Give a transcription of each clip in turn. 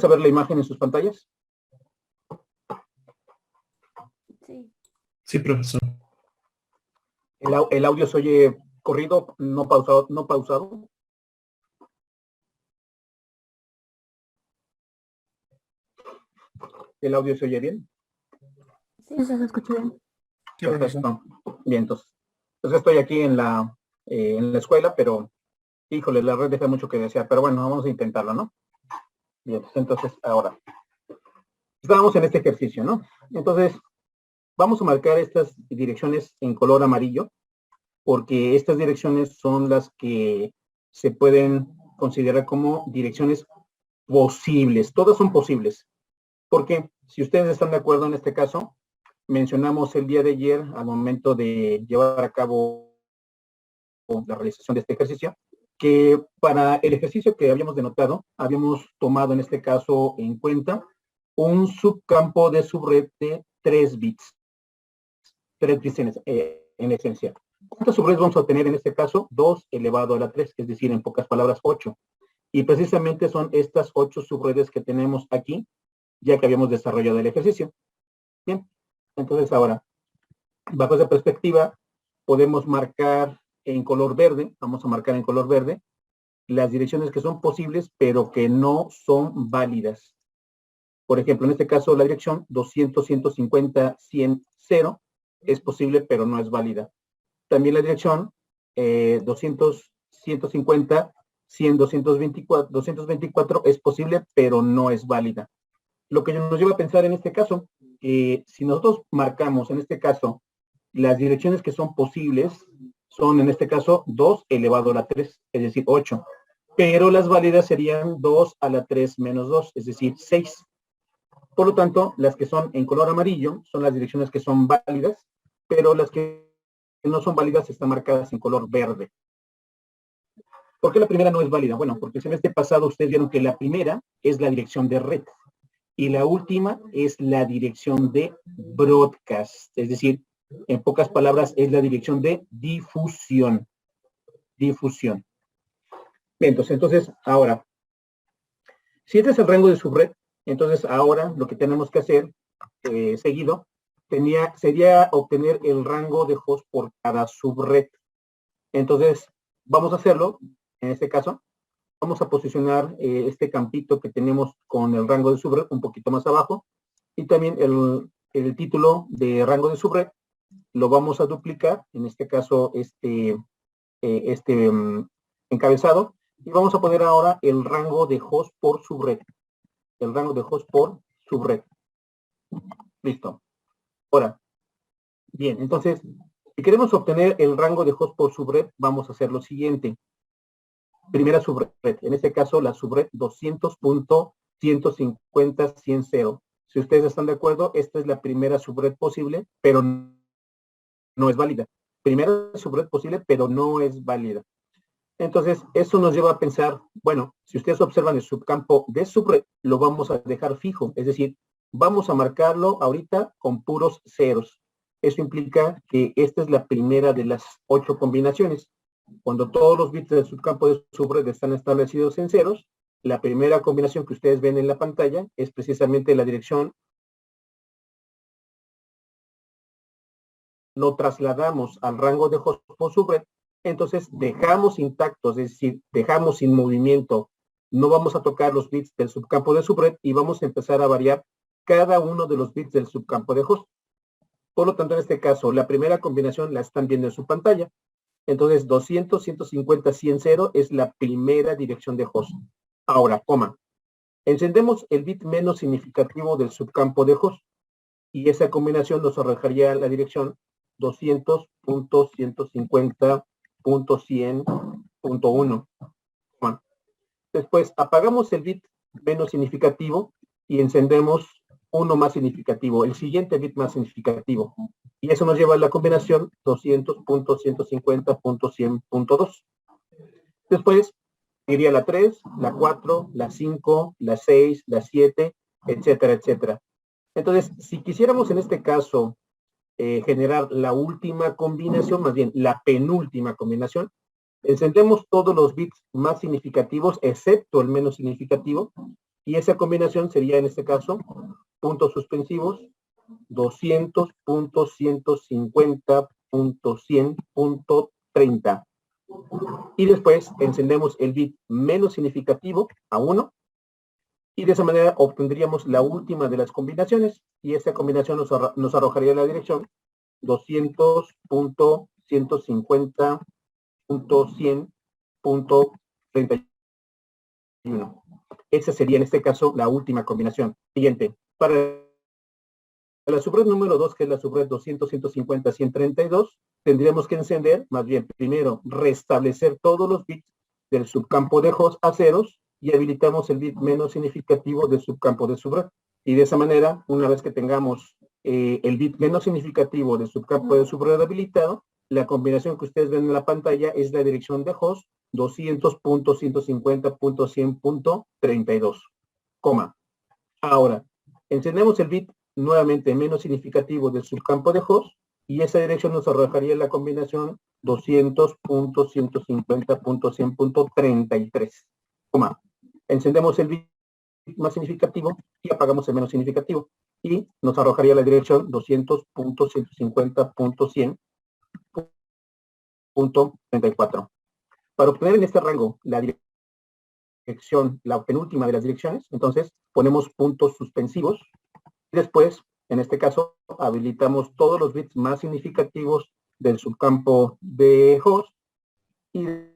a ver la imagen en sus pantallas? Sí. Sí, profesor. El audio se oye corrido, no pausado, no pausado. ¿El audio se oye bien? Sí, se escucha bien. Sí, profesor. Perfecto. Bien, entonces estoy aquí en la escuela, pero híjole, la red deja mucho que desear, pero bueno, vamos a intentarlo, ¿no? Bien, entonces ahora, estamos en este ejercicio, ¿no? Entonces, vamos a marcar estas direcciones en color amarillo, porque estas direcciones son las que se pueden considerar como direcciones posibles. Todas son posibles, porque si ustedes están de acuerdo en este caso, mencionamos el día de ayer, al momento de llevar a cabo la realización de este ejercicio, que para el ejercicio que habíamos denotado, habíamos tomado en este caso en cuenta un subcampo de subred de 3 bits. 3 bits en esencia. ¿Cuántas subredes vamos a obtener en este caso? 2 elevado a la 3, es decir, en pocas palabras, 8. Y precisamente son estas 8 subredes que tenemos aquí, ya que habíamos desarrollado el ejercicio. Bien, entonces ahora, bajo esa perspectiva, podemos marcar en color verde, vamos a marcar en color verde, las direcciones que son posibles, pero que no son válidas. Por ejemplo, en este caso, la dirección 200, 150, 100, 0 es posible, pero no es válida. También la dirección 200, 150, 100, 224 es posible, pero no es válida. Lo que nos lleva a pensar en este caso, si nosotros marcamos en este caso las direcciones que son posibles, son en este caso 2 elevado a la 3, es decir, 8. Pero las válidas serían 2 a la 3 menos 2, es decir, 6. Por lo tanto, las que son en color amarillo son las direcciones que son válidas, pero las que no son válidas están marcadas en color verde. ¿Por qué la primera no es válida? Bueno, porque el semestre pasado ustedes vieron que la primera es la dirección de red y la última es la dirección de broadcast, es decir, en pocas palabras, es la dirección de difusión. Difusión. Bien, entonces, ahora, si este es el rango de subred, entonces ahora lo que tenemos que hacer seguido sería obtener el rango de host por cada subred. Entonces, vamos a hacerlo, en este caso, vamos a posicionar este campito que tenemos con el rango de subred un poquito más abajo y también el título de rango de subred lo vamos a duplicar, en este caso encabezado, y vamos a poner ahora el rango de host por subred. El rango de host por subred. Listo. Ahora, bien, entonces, si queremos obtener el rango de host por subred, vamos a hacer lo siguiente. Primera subred, en este caso la subred 200.150.100.0. Si ustedes están de acuerdo, esta es la primera subred posible, pero no es válida. Primera subred posible, pero no es válida. Entonces, eso nos lleva a pensar, bueno, si ustedes observan el subcampo de subred, lo vamos a dejar fijo, es decir, vamos a marcarlo ahorita con puros ceros. Eso implica que esta es la primera de las 8 combinaciones. Cuando todos los bits del subcampo de subred están establecidos en ceros, la primera combinación que ustedes ven en la pantalla es precisamente la dirección. Lo trasladamos al rango de host por subred, entonces dejamos intactos, es decir, dejamos sin movimiento, no vamos a tocar los bits del subcampo de subred y vamos a empezar a variar cada uno de los bits del subcampo de host. Por lo tanto, en este caso, la primera combinación la están viendo en su pantalla. Entonces, 200, 150, 100, 0 es la primera dirección de host. Ahora, coma. Encendemos el bit menos significativo del subcampo de host y esa combinación nos arrojaría la dirección 200.150.100.1. Después apagamos el bit menos significativo y encendemos uno más significativo, el siguiente bit más significativo. Y eso nos lleva a la combinación 200.150.100.2. Después iría la 3, la 4, la 5, la 6, la 7, etcétera, etcétera. Entonces, si quisiéramos en este caso generar la última combinación, más bien la penúltima combinación, encendemos todos los bits más significativos, excepto el menos significativo, Y esa combinación sería en este caso puntos suspensivos 200.150.100.30. Y después encendemos el bit menos significativo a 1 y de esa manera obtendríamos la última de las combinaciones y esta combinación nos arrojaría la dirección 200.150.100.31. Esa sería en este caso la última combinación. Siguiente. Para la subred número 2, que es la subred 200.150.132, tendríamos que encender, más bien primero, restablecer todos los bits del subcampo de host a ceros y habilitamos el bit menos significativo del subcampo de subred. Y de esa manera, una vez que tengamos el bit menos significativo del subcampo de subred habilitado, la combinación que ustedes ven en la pantalla es la dirección de host 200.150.100.32, coma. Ahora, encendemos el bit nuevamente menos significativo del subcampo de host y esa dirección nos arrojaría la combinación 200.150.100.33, coma. Encendemos el bit más significativo y apagamos el menos significativo y nos arrojaría la dirección 200.150.100.34. Para obtener en este rango la dirección, la penúltima de las direcciones, entonces ponemos puntos suspensivos y después, en este caso, habilitamos todos los bits más significativos del subcampo de host y de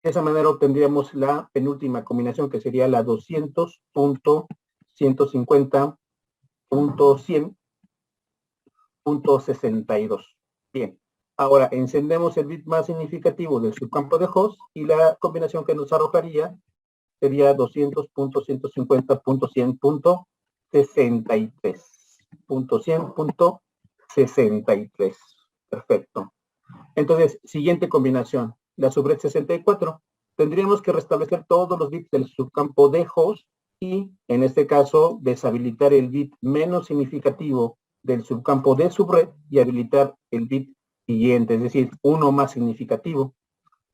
esa manera obtendríamos la penúltima combinación que sería la 200.150.100.62. Bien. Ahora encendemos el bit más significativo del subcampo de host y la combinación que nos arrojaría sería 200.150.100.63. 100.63. Perfecto. Entonces, siguiente combinación. La subred 64. Tendríamos que restablecer todos los bits del subcampo de host y, en este caso, deshabilitar el bit menos significativo del subcampo de subred y habilitar el bit siguiente, es decir, uno más significativo.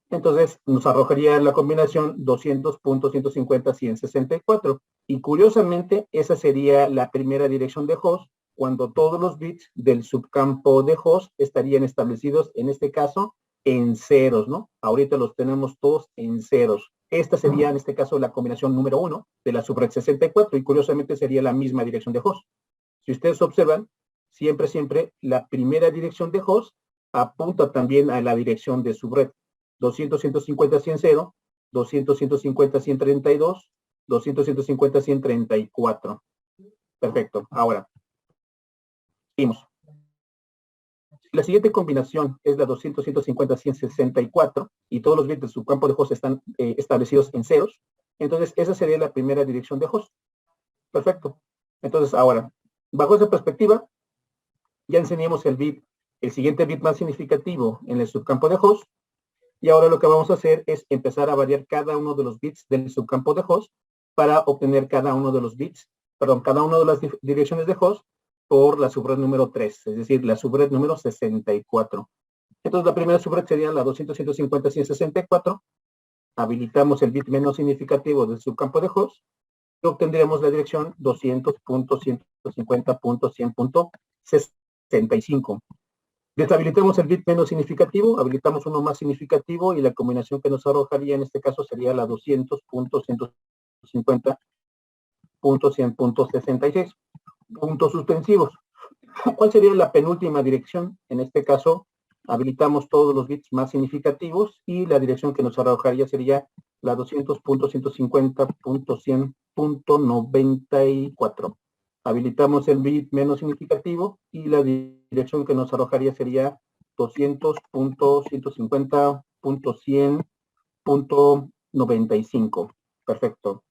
Entonces nos arrojaría la combinación 200.150.164 y curiosamente esa sería la primera dirección de host cuando todos los bits del subcampo de host estarían establecidos en este caso en ceros, ¿no? Ahorita los tenemos todos en ceros. Esta sería en este caso la combinación número 1 de la subred 64 y curiosamente sería la misma dirección de host. Si ustedes observan, siempre la primera dirección de host apunta también a la dirección de subred. 200.150.100.0, 200.150.132, 200.150.134. Perfecto. Ahora, seguimos. La siguiente combinación es la 200.150.164 y todos los bits de su campo de host están establecidos en ceros. Entonces, esa sería la primera dirección de host. Perfecto. Entonces, ahora, bajo esa perspectiva, ya enseñamos el siguiente bit más significativo en el subcampo de host. Y ahora lo que vamos a hacer es empezar a variar cada uno de los bits del subcampo de host para obtener cada uno de los bits, cada una de las direcciones de host por la subred número 3, es decir, la subred número 64. Entonces la primera subred sería la 200.150.164. Habilitamos el bit menos significativo del subcampo de host y obtendríamos la dirección 200.150.100.65. Deshabilitamos el bit menos significativo, habilitamos uno más significativo y la combinación que nos arrojaría en este caso sería la 200.150.100.66. Puntos suspensivos. ¿Cuál sería la penúltima dirección? En este caso, habilitamos todos los bits más significativos y la dirección que nos arrojaría sería la 200.150.100.94. Habilitamos el bit menos significativo y la dirección que nos arrojaría sería 200.150.100.95. Perfecto.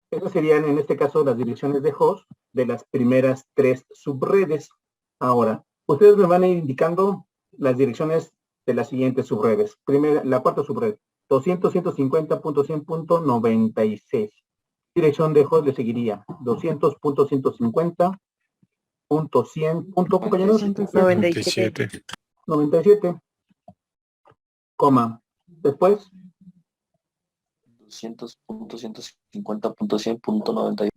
Esas serían en este caso las direcciones de host de las primeras 3 subredes. Ahora, ustedes me van a ir indicando las direcciones de las siguientes subredes. Primera, la cuarta subred, 200.150.100.96. Dirección de host le seguiría 200.150.100. Compañeros, 97. 97, coma. Después, 200.150.100.91.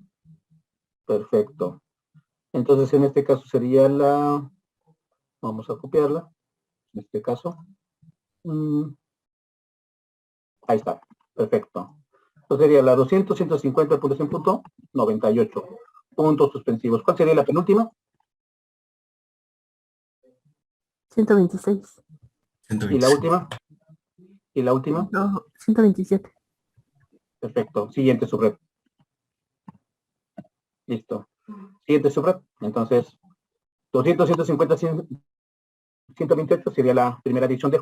Perfecto. Entonces, en este caso sería la... Vamos a copiarla. En este caso. Ahí está. Perfecto. Entonces sería la 200.150.100.98. Puntos suspensivos. ¿Cuál sería la penúltima? 126. ¿Y la última? ¿Y la última? No, 127. Perfecto. Siguiente subred. Listo. Siguiente subred. Entonces, 200, 150, 100, 128 sería la primera dirección de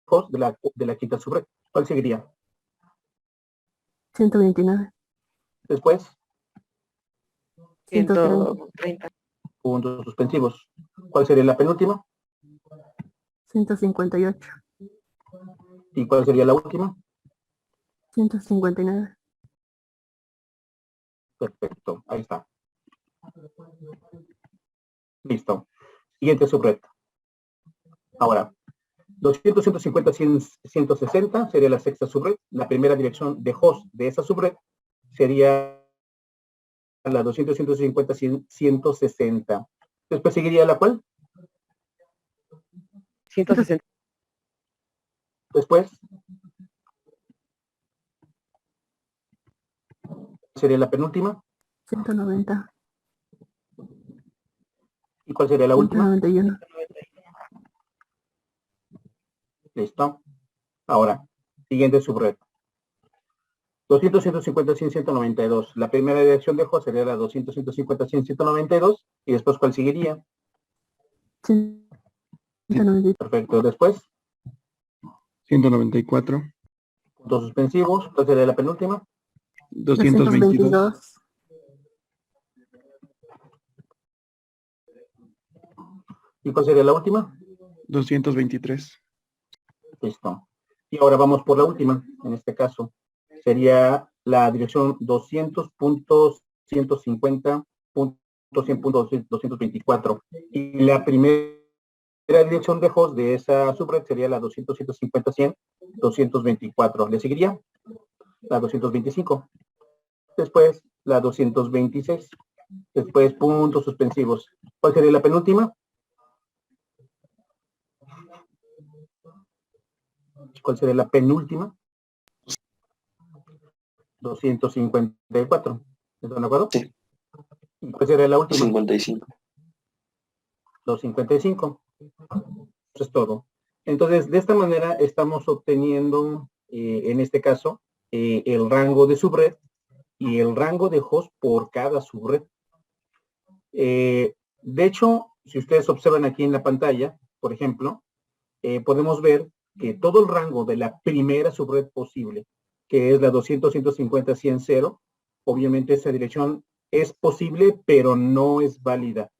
host de la quinta subred. ¿Cuál seguiría? 129. Después, 130. puntos suspensivos. ¿Cuál sería la penúltima? 158. ¿Y cuál sería la última? 159. Perfecto. Ahí está. Listo. Siguiente subred. Ahora, 200, 150, 100, 160 sería la sexta subred. La primera dirección de host de esa subred sería la 200, 150, 100, 160. Después seguiría la cual. 160. Después sería la penúltima. 190. ¿Y cuál sería la última? 191. Listo. Ahora, siguiente subred. 200, 150, 100, 192. La primera dirección de host sería la 200, 150, 100, 192. ¿Y después cuál seguiría? 190. Perfecto. Después, 194. puntos suspensivos. ¿Cuál sería la penúltima? 222. 222. ¿Y cuál sería la última? 223. Listo. Y ahora vamos por la última, en este caso. Sería la dirección 200.150.100.224. Y la primera dirección de host de esa subred sería la 200, 150, 100, 224. ¿Le seguiría? La 225. Después, la 226. Después, puntos suspensivos. ¿Cuál sería la penúltima? ¿Cuál sería la penúltima? 254. ¿Están de acuerdo? Sí. ¿Y cuál sería la última? 55. 255. Eso es todo. Entonces, de esta manera estamos obteniendo, en este caso, el rango de subred y el rango de host por cada subred. De hecho, si ustedes observan aquí en la pantalla, por ejemplo, podemos ver que todo el rango de la primera subred posible, que es la 200, 150, 100, 0, obviamente esa dirección es posible, pero no es válida,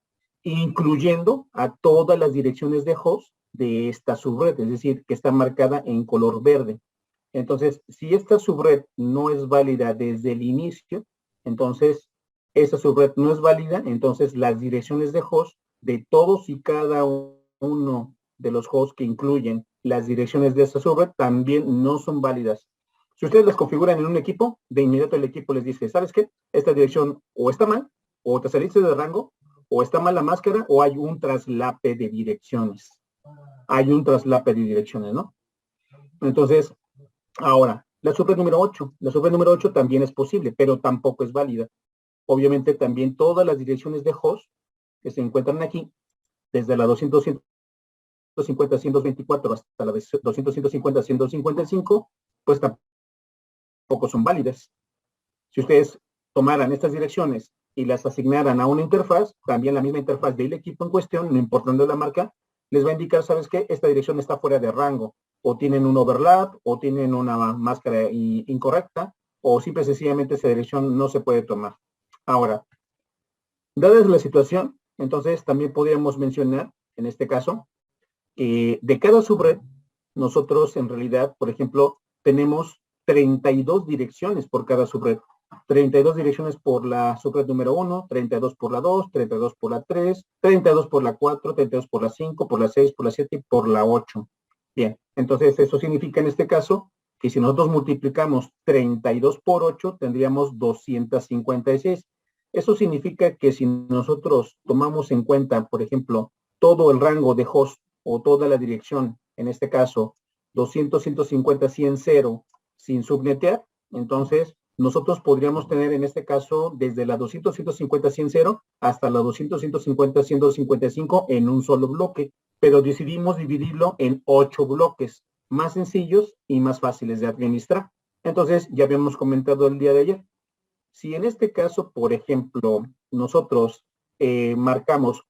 incluyendo a todas las direcciones de host de esta subred, es decir, que está marcada en color verde. Entonces, si esta subred no es válida desde el inicio, entonces esa subred no es válida, entonces las direcciones de host de todos y cada uno de los hosts que incluyen las direcciones de esa subred también no son válidas. Si ustedes las configuran en un equipo, de inmediato el equipo les dice, ¿sabes qué? Esta dirección o está mal, o te saliste de rango, o está mal la máscara, o hay un traslape de direcciones. Hay un traslape de direcciones, ¿no? Entonces, ahora, la subred número 8. La subred número 8 también es posible, pero tampoco es válida. Obviamente también todas las direcciones de host que se encuentran aquí, desde la 200, 150, 124 hasta la 200, 150, 155, pues tampoco son válidas. Si ustedes tomaran estas direcciones y las asignaran a una interfaz, también la misma interfaz del equipo en cuestión, no importando la marca, les va a indicar, ¿sabes qué? Esta dirección está fuera de rango, o tienen un overlap, o tienen una máscara incorrecta, o simple y sencillamente esa dirección no se puede tomar. Ahora, dada la situación, entonces también podríamos mencionar, en este caso, que de cada subred, nosotros en realidad, por ejemplo, tenemos 32 direcciones por cada subred. 32 direcciones por la subred número 1, 32 por la 2, 32 por la 3, 32 por la 4, 32 por la 5, por la 6, por la 7 y por la 8. Bien, entonces eso significa en este caso que si nosotros multiplicamos 32 por 8, tendríamos 256. Eso significa que si nosotros tomamos en cuenta, por ejemplo, todo el rango de host o toda la dirección, en este caso, 200, 150, 100, 0, sin subnetear, entonces nosotros podríamos tener en este caso desde la 200, 150, 100, 0 hasta la 200, 150, 155 en un solo bloque, pero decidimos dividirlo en 8 bloques, más sencillos y más fáciles de administrar. Entonces, ya habíamos comentado el día de ayer. Si en este caso, por ejemplo, nosotros marcamos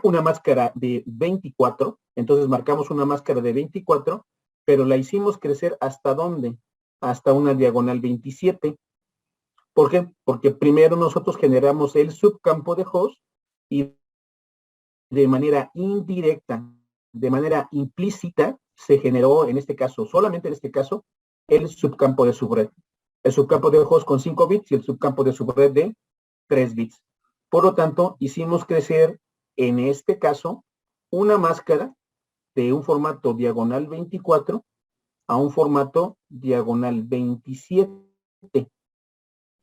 una máscara de 24, entonces marcamos una máscara de 24, pero la hicimos crecer ¿hasta dónde? Hasta una diagonal 27. ¿Por qué? Porque primero nosotros generamos el subcampo de host y de manera indirecta, de manera implícita, se generó en este caso, solamente en este caso, el subcampo de subred. El subcampo de host con 5 bits y el subcampo de subred de 3 bits. Por lo tanto, hicimos crecer en este caso una máscara de un formato diagonal 24 a un formato diagonal 27.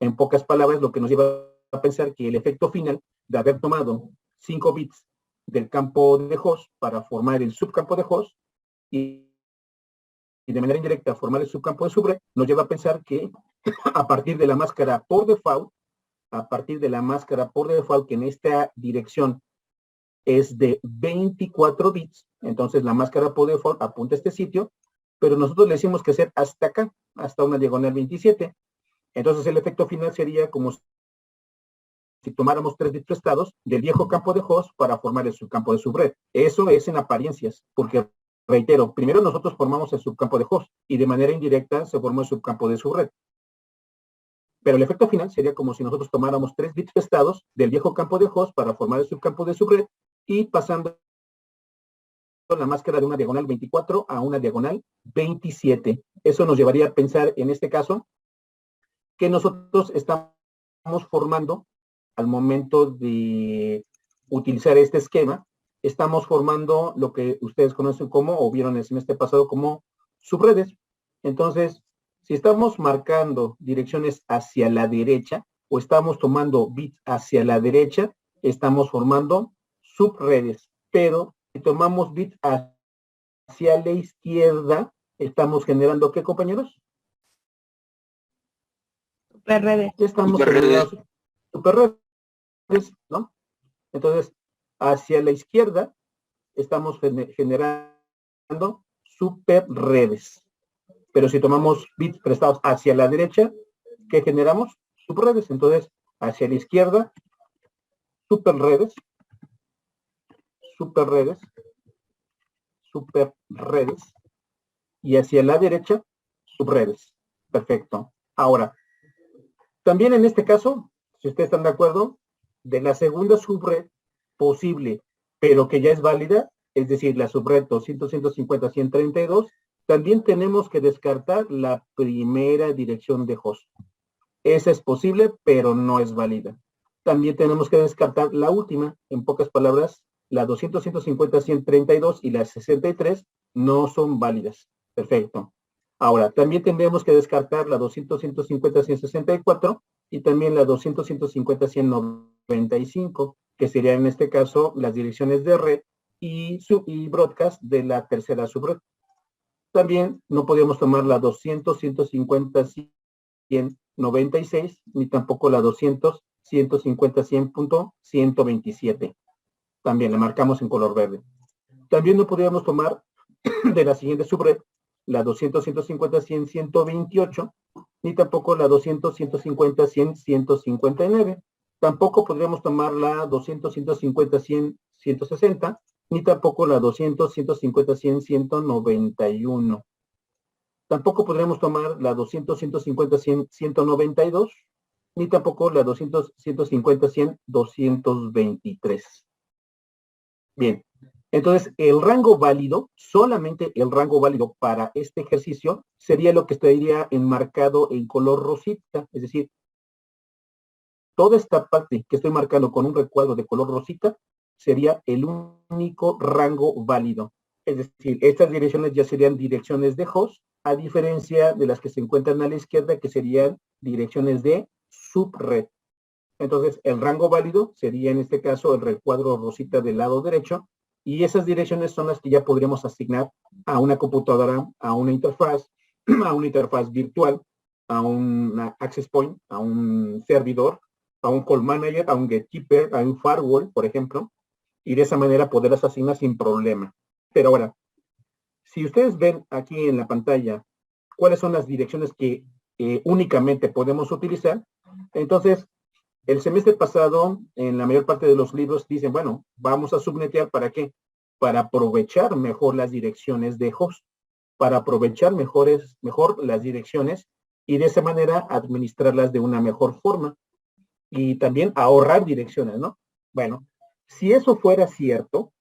En pocas palabras, lo que nos lleva a pensar que el efecto final de haber tomado 5 bits del campo de host para formar el subcampo de host y de manera indirecta formar el subcampo de subred, nos lleva a pensar que a partir de la máscara por default, que en esta dirección es de 24 bits, entonces la máscara por default apunta a este sitio, pero nosotros le decimos que hacer hasta acá, hasta una diagonal 27. Entonces el efecto final sería como si tomáramos 3 bits prestados del viejo campo de host para formar el subcampo de subred. Eso es en apariencias, porque reitero, primero nosotros formamos el subcampo de host y de manera indirecta se formó el subcampo de subred. Pero el efecto final sería como si nosotros tomáramos 3 bits prestados del viejo campo de host para formar el subcampo de subred y pasando la máscara de una diagonal 24 a una diagonal 27. Eso nos llevaría a pensar en este caso que nosotros estamos formando al momento de utilizar este esquema, estamos formando lo que ustedes conocen como, o vieron el semestre pasado como subredes. Entonces, si estamos marcando direcciones hacia la derecha o estamos tomando bits hacia la derecha, estamos formando subredes. Pero si tomamos bits hacia la izquierda, estamos generando ¿qué, compañeros? Superredes. Estamos generando superredes, ¿no? Entonces, hacia la izquierda estamos generando superredes. Pero si tomamos bits prestados hacia la derecha, ¿qué generamos? Subredes. Entonces, hacia la izquierda, superredes, y hacia la derecha, subredes. Perfecto. Ahora, también en este caso, si ustedes están de acuerdo, de la segunda subred posible, pero que ya es válida, es decir, la subred 200, 150, 132, también tenemos que descartar la primera dirección de host. Esa es posible, pero no es válida. También tenemos que descartar la última, en pocas palabras, la 200, 150, 132 y la 63 no son válidas. Perfecto. Ahora, también tendremos que descartar la 200, 150, 164 y también la 200, 150, 195, que serían en este caso las direcciones de red y broadcast de la tercera subred. También no podíamos tomar la 200, 150, 196, ni tampoco la 200, 150, 100.127. También la marcamos en color verde. También no podíamos tomar de la siguiente subred la 200, 150, 100, 128, ni tampoco la 200, 150, 100, 159. Tampoco podríamos tomar la 200, 150, 100, 160, ni tampoco la 200, 150, 100, 191. Tampoco podríamos tomar la 200, 150, 100, 192, ni tampoco la 200, 150, 100, 223. Bien, entonces el rango válido, solamente el rango válido para este ejercicio sería lo que estaría enmarcado en color rosita, es decir, toda esta parte que estoy marcando con un recuadro de color rosita sería el único rango válido. Es decir, estas direcciones ya serían direcciones de host a diferencia de las que se encuentran a la izquierda, que serían direcciones de subred. Entonces, el rango válido sería en este caso el recuadro rosita del lado derecho, y esas direcciones son las que ya podríamos asignar a una computadora, a una interfaz virtual, a una access point, a un servidor, a un call manager, a un gatekeeper, a un firewall, por ejemplo, y de esa manera poderlas asignar sin problema. Pero ahora, si ustedes ven aquí en la pantalla cuáles son las direcciones que únicamente podemos utilizar, entonces, el semestre pasado, en la mayor parte de los libros dicen, bueno, vamos a subnetear, ¿para qué? Para aprovechar mejor las direcciones de host, para aprovechar mejor las direcciones y de esa manera administrarlas de una mejor forma y también ahorrar direcciones, ¿no? Bueno, si eso fuera cierto,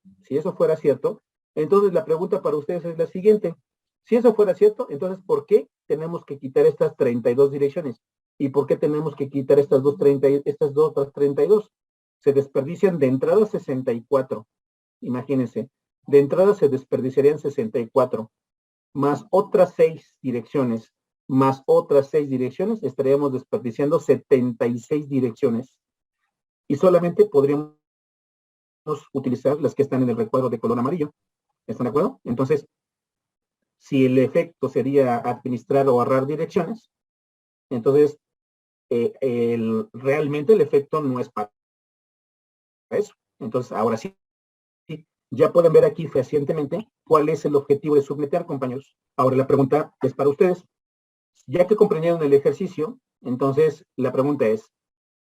entonces la pregunta para ustedes es la siguiente. Si eso fuera cierto, entonces, ¿por qué tenemos que quitar estas 32 direcciones? ¿Y por qué tenemos que quitar estas otras 32? Se desperdician de entrada 64. Imagínense, de entrada se desperdiciarían 64, más otras 6 direcciones, estaríamos desperdiciando 76 direcciones. Y solamente podríamos utilizar las que están en el recuadro de color amarillo. ¿Están de acuerdo? Entonces, si el efecto sería administrar o ahorrar direcciones, entonces realmente el efecto no es para eso. Entonces, ahora sí, ya pueden ver aquí fehacientemente cuál es el objetivo de subnetear, compañeros. Ahora la pregunta es para ustedes. Ya que comprendieron el ejercicio, entonces la pregunta es,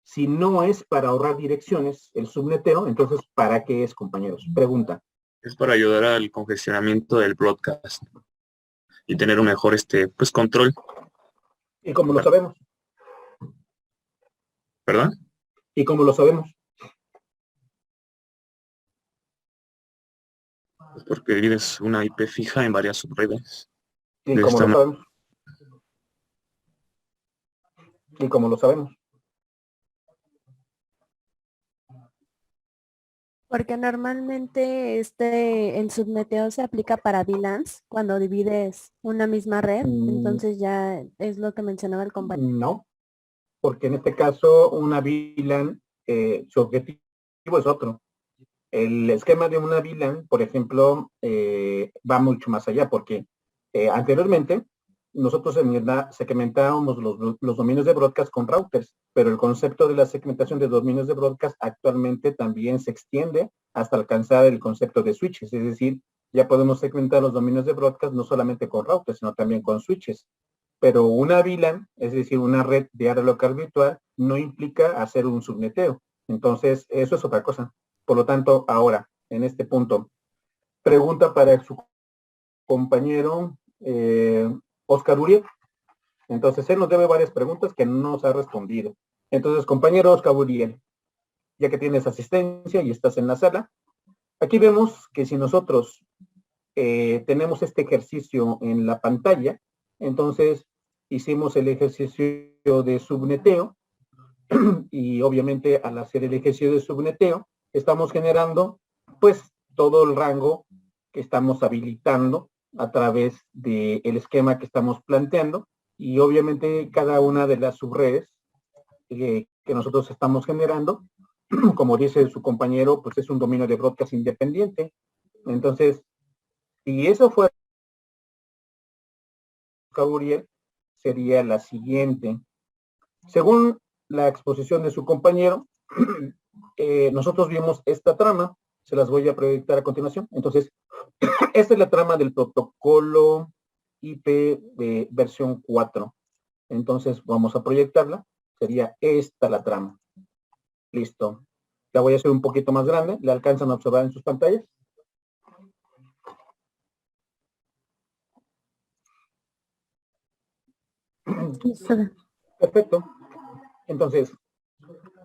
si no es para ahorrar direcciones el subneteo, entonces ¿para qué es, compañeros? Pregunta. Es para ayudar al congestionamiento del broadcast y tener un mejor pues control. ¿Y cómo lo sabemos? ¿Verdad? ¿Y cómo lo sabemos? Pues porque divides una IP fija en varias subredes. ¿Y cómo lo sabemos? ¿Y cómo lo sabemos? Porque normalmente el subneteo se aplica para VLANs cuando divides una misma red, entonces ya es lo que mencionaba el compañero. No, porque en este caso una VLAN, su objetivo es otro. El esquema de una VLAN, por ejemplo, va mucho más allá, porque anteriormente nosotros segmentábamos los dominios de broadcast con routers, pero el concepto de la segmentación de dominios de broadcast actualmente también se extiende hasta alcanzar el concepto de switches, es decir, ya podemos segmentar los dominios de broadcast no solamente con routers, sino también con switches. Pero una VLAN, es decir, una red de área local virtual, no implica hacer un subneteo. Entonces, eso es otra cosa. Por lo tanto, ahora, en este punto, pregunta para su compañero Oscar Uriel. Entonces, él nos debe varias preguntas que no nos ha respondido. Entonces, compañero Oscar Uriel, ya que tienes asistencia y estás en la sala, aquí vemos que si nosotros tenemos este ejercicio en la pantalla, entonces hicimos el ejercicio de subneteo y obviamente al hacer el ejercicio de subneteo, estamos generando pues todo el rango que estamos habilitando a través del esquema que estamos planteando y obviamente cada una de las subredes que nosotros estamos generando, como dice su compañero, pues es un dominio de broadcast independiente. Entonces, si eso fuera Gabriel, sería la siguiente. Según la exposición de su compañero, nosotros vimos esta trama, se las voy a proyectar a continuación. Entonces, esta es la trama del protocolo IP de versión 4. Entonces, vamos a proyectarla. Sería esta la trama. Listo. La voy a hacer un poquito más grande. ¿La alcanzan a observar en sus pantallas? Perfecto. Entonces,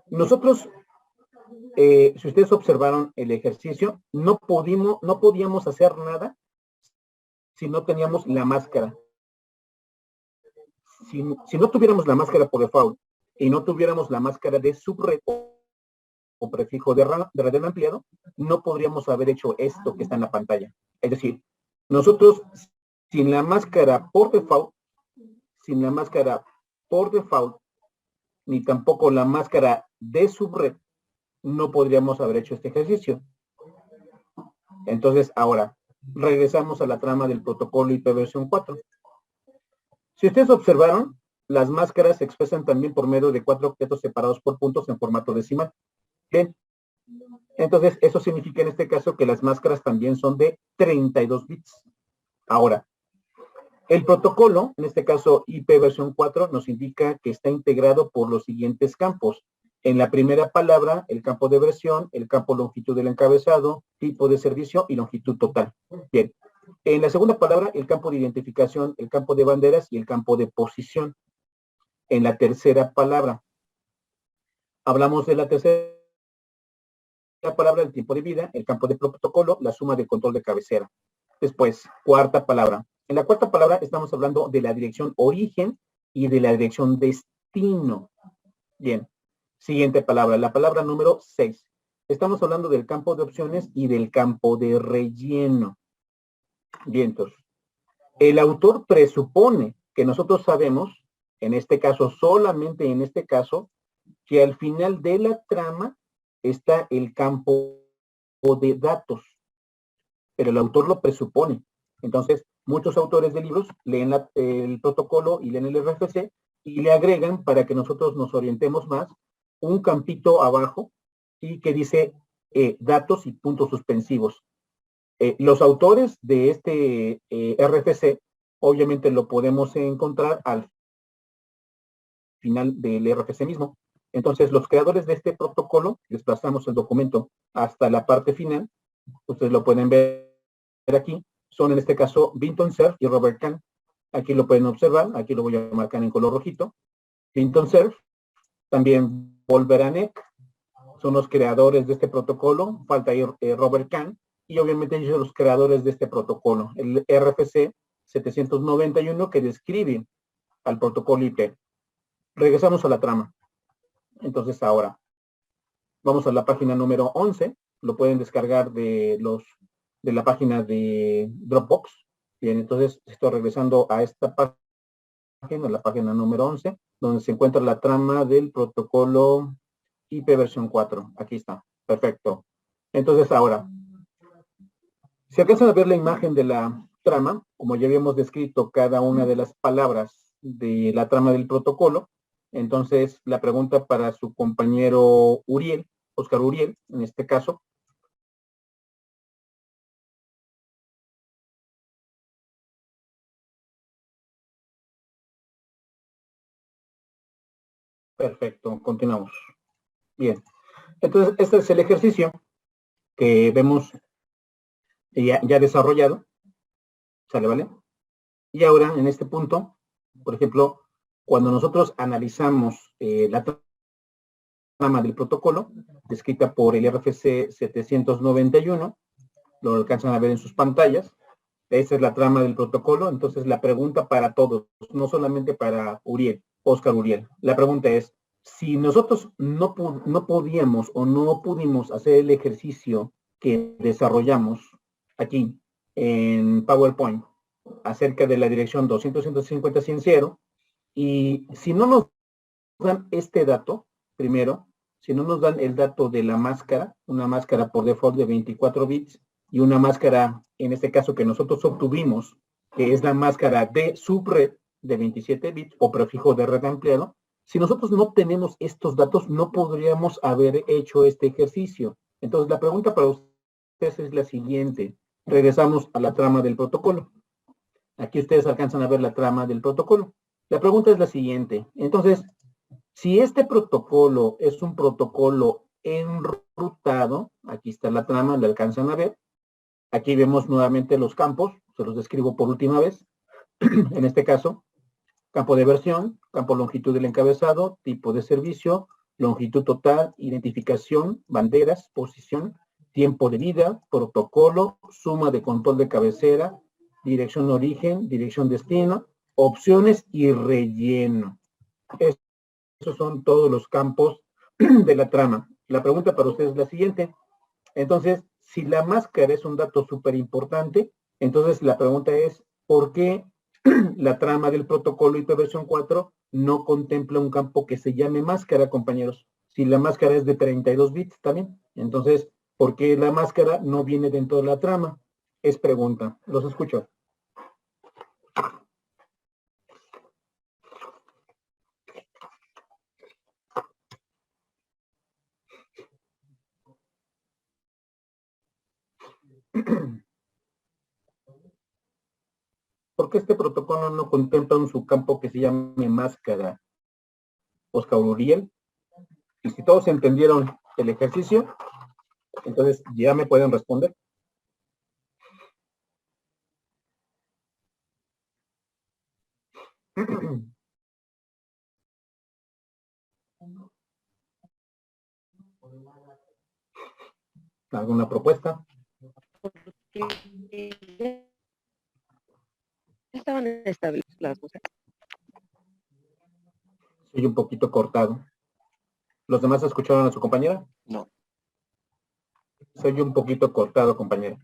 nosotros, si ustedes observaron el ejercicio, no podíamos hacer nada si no teníamos la máscara. Si no tuviéramos la máscara por default y no tuviéramos la máscara de subred o prefijo de red ampliado, no podríamos haber hecho esto que está en la pantalla. Es decir, nosotros sin la máscara por default, sin la máscara por default, ni tampoco la máscara de subred, no podríamos haber hecho este ejercicio. Entonces, ahora, regresamos a la trama del protocolo IP versión 4. Si ustedes observaron, las máscaras se expresan también por medio de 4 objetos separados por puntos en formato decimal. Bien. Entonces, eso significa en este caso que las máscaras también son de 32 bits. Ahora, el protocolo, en este caso IP versión 4, nos indica que está integrado por los siguientes campos. En la primera palabra, el campo de versión, el campo longitud del encabezado, tipo de servicio y longitud total. Bien. En la segunda palabra, el campo de identificación, el campo de banderas y el campo de posición. En la tercera palabra, hablamos de la tercera palabra, el tiempo de vida, el campo de protocolo, la suma de control de cabecera. Después, cuarta palabra. En la cuarta palabra estamos hablando de la dirección origen y de la dirección destino. Bien. Siguiente palabra, la palabra número 6. Estamos hablando del campo de opciones y del campo de relleno. Bien, entonces, el autor presupone que nosotros sabemos, en este caso, solamente en este caso, que al final de la trama está el campo de datos. Pero el autor lo presupone. Entonces, muchos autores de libros leen el protocolo y leen el RFC y le agregan, para que nosotros nos orientemos más, un campito abajo y que dice datos y puntos suspensivos. Los autores de este RFC, obviamente lo podemos encontrar al final del RFC mismo. Entonces, los creadores de este protocolo, desplazamos el documento hasta la parte final, ustedes lo pueden ver aquí, son en este caso Vinton Cerf y Robert Kahn. Aquí lo pueden observar, aquí lo voy a marcar en color rojito. Vinton Cerf, también Paul Beranek, son los creadores de este protocolo, falta ahí Robert Kahn, y obviamente ellos son los creadores de este protocolo, el RFC 791 que describe al protocolo IP. Regresamos a la trama. Entonces ahora, vamos a la página número 11, lo pueden descargar de la página de Dropbox. Bien, entonces estoy regresando a esta página, la página número 11, donde se encuentra la trama del protocolo IP versión 4. Aquí está, perfecto. Entonces ahora, si alcanzan a ver la imagen de la trama, como ya habíamos descrito cada una de las palabras de la trama del protocolo, entonces la pregunta para su compañero Uriel, Oscar Uriel, en este caso. Perfecto, continuamos. Bien, entonces este es el ejercicio que vemos ya desarrollado, ¿sale, vale? Y ahora, en este punto, por ejemplo, cuando nosotros analizamos la trama del protocolo, descrita por el RFC 791, lo alcanzan a ver en sus pantallas, esa es la trama del protocolo. Entonces la pregunta para todos, no solamente para Uriel, Oscar Uriel, la pregunta es, si nosotros no podíamos o no pudimos hacer el ejercicio que desarrollamos aquí en PowerPoint acerca de la dirección 200.150.100, y si no nos dan este dato, primero, si no nos dan el dato de la máscara, una máscara por default de 24 bits y una máscara, en este caso que nosotros obtuvimos, que es la máscara de subred de 27 bits o prefijo de red ampliado, si nosotros no tenemos estos datos, no podríamos haber hecho este ejercicio. Entonces, la pregunta para ustedes es la siguiente. Regresamos a la trama del protocolo. Aquí ustedes alcanzan a ver la trama del protocolo. La pregunta es la siguiente. Entonces, si este protocolo es un protocolo enrutado, aquí está la trama, la alcanzan a ver. Aquí vemos nuevamente los campos, se los describo por última vez. En este caso, campo de versión, campo longitud del encabezado, tipo de servicio, longitud total, identificación, banderas, posición, tiempo de vida, protocolo, suma de control de cabecera, dirección origen, dirección destino, opciones y relleno. Esos son todos los campos de la trama. La pregunta para ustedes es la siguiente. Entonces, si la máscara es un dato súper importante, entonces la pregunta es, ¿por qué la trama del protocolo IP versión 4 no contempla un campo que se llame máscara, compañeros? Si la máscara es de 32 bits también. Entonces, ¿por qué la máscara no viene dentro de la trama? Es pregunta. Los escucho. ¿Por qué este protocolo no contempla un subcampo que se llame máscara? Oscar Uriel. Y si todos entendieron el ejercicio, entonces ya me pueden responder. ¿Alguna propuesta? Estaban establecidas las cosas. Soy un poquito cortado. ¿Los demás escucharon a su compañera? No. Soy un poquito cortado, compañera.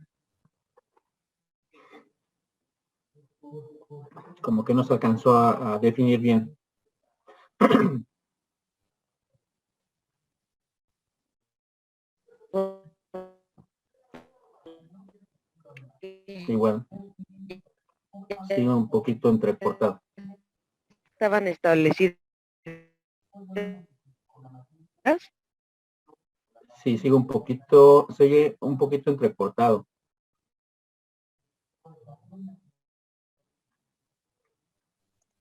Como que no se alcanzó a definir bien. Igual. Sigue un poquito entrecortado. Estaban establecidas. Sí, sigue un poquito entrecortado.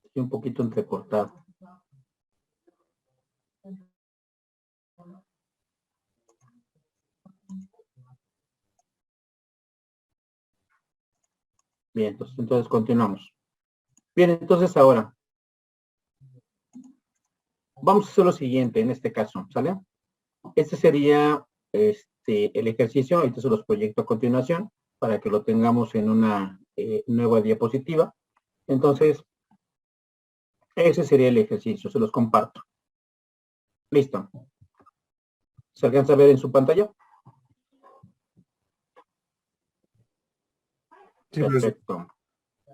Sigue un poquito entrecortado. Bien, entonces continuamos. Bien, entonces ahora vamos a hacer lo siguiente en este caso, ¿sale? Este sería el ejercicio, ahorita se los proyecto a continuación para que lo tengamos en una nueva diapositiva. Entonces, ese sería el ejercicio, se los comparto. Listo. ¿Se alcanza a ver en su pantalla? Sí, Perfecto.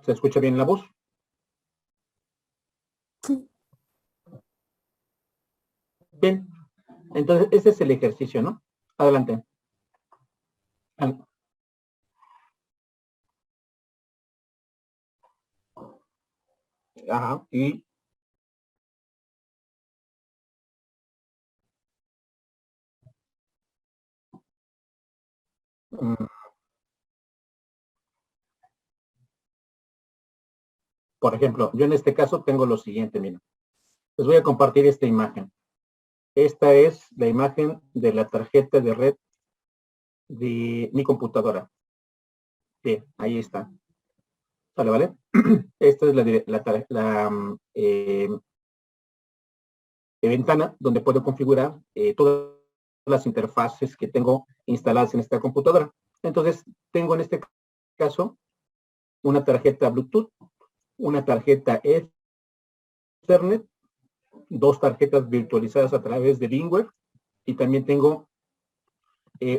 ¿Se escucha bien la voz? Bien. Entonces, ese es el ejercicio, ¿no? Adelante. Ajá. Y por ejemplo, yo en este caso tengo lo siguiente, miren. Les voy a compartir esta imagen. Esta es la imagen de la tarjeta de red de mi computadora. Bien, ahí está. ¿Sale, vale? Esta es la ventana donde puedo configurar todas las interfaces que tengo instaladas en esta computadora. Entonces, tengo en este caso una tarjeta Bluetooth, una tarjeta Ethernet, dos tarjetas virtualizadas a través de VMware y también tengo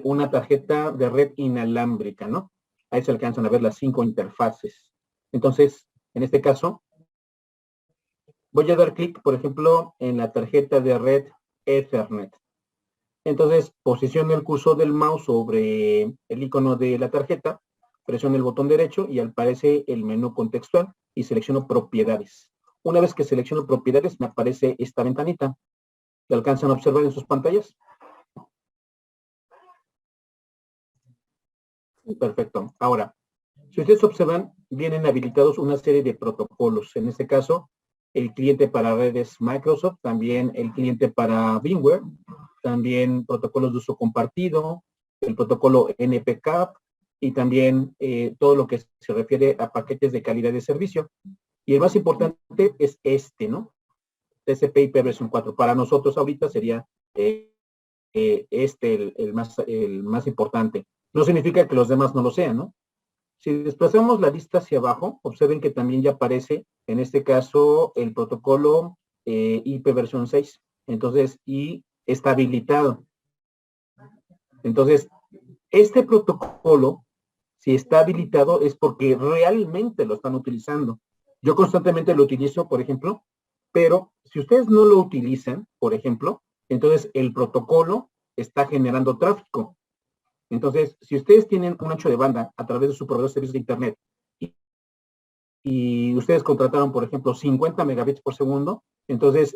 una tarjeta de red inalámbrica, ¿no? Ahí se alcanzan a ver las 5 interfaces. Entonces, en este caso, voy a dar clic, por ejemplo, en la tarjeta de red Ethernet. Entonces, posiciono el cursor del mouse sobre el icono de la tarjeta, presiono el botón derecho y aparece el menú contextual y selecciono propiedades. Una vez que selecciono propiedades, me aparece esta ventanita. ¿La alcanzan a observar en sus pantallas? Perfecto. Ahora, si ustedes observan, vienen habilitados una serie de protocolos. En este caso, el cliente para redes Microsoft, también el cliente para VMware, también protocolos de uso compartido, el protocolo NPCAP y también todo lo que se refiere a paquetes de calidad de servicio. Y el más importante es este, ¿no? TCP/IP versión 4. Para nosotros ahorita sería el más importante. No significa que los demás no lo sean, ¿no? Si desplazamos la lista hacia abajo, observen que también ya aparece, en este caso, el protocolo IP versión 6. Entonces, y está habilitado. Entonces, este protocolo Si está habilitado es porque realmente lo están utilizando. Yo constantemente lo utilizo, por ejemplo, pero si ustedes no lo utilizan, por ejemplo, entonces el protocolo está generando tráfico. Entonces, si ustedes tienen un ancho de banda a través de su proveedor de servicios de Internet y ustedes contrataron, por ejemplo, 50 megabits por segundo, entonces,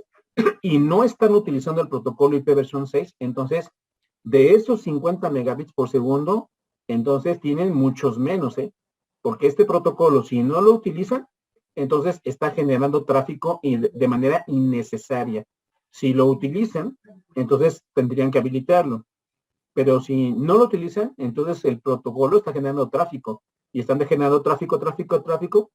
y no están utilizando el protocolo IP versión 6, entonces, de esos 50 megabits por segundo, entonces tienen muchos menos, porque este protocolo, si no lo utilizan, entonces está generando tráfico de manera innecesaria. Si lo utilizan, entonces tendrían que habilitarlo. Pero si no lo utilizan, entonces el protocolo está generando tráfico. Y están generando tráfico,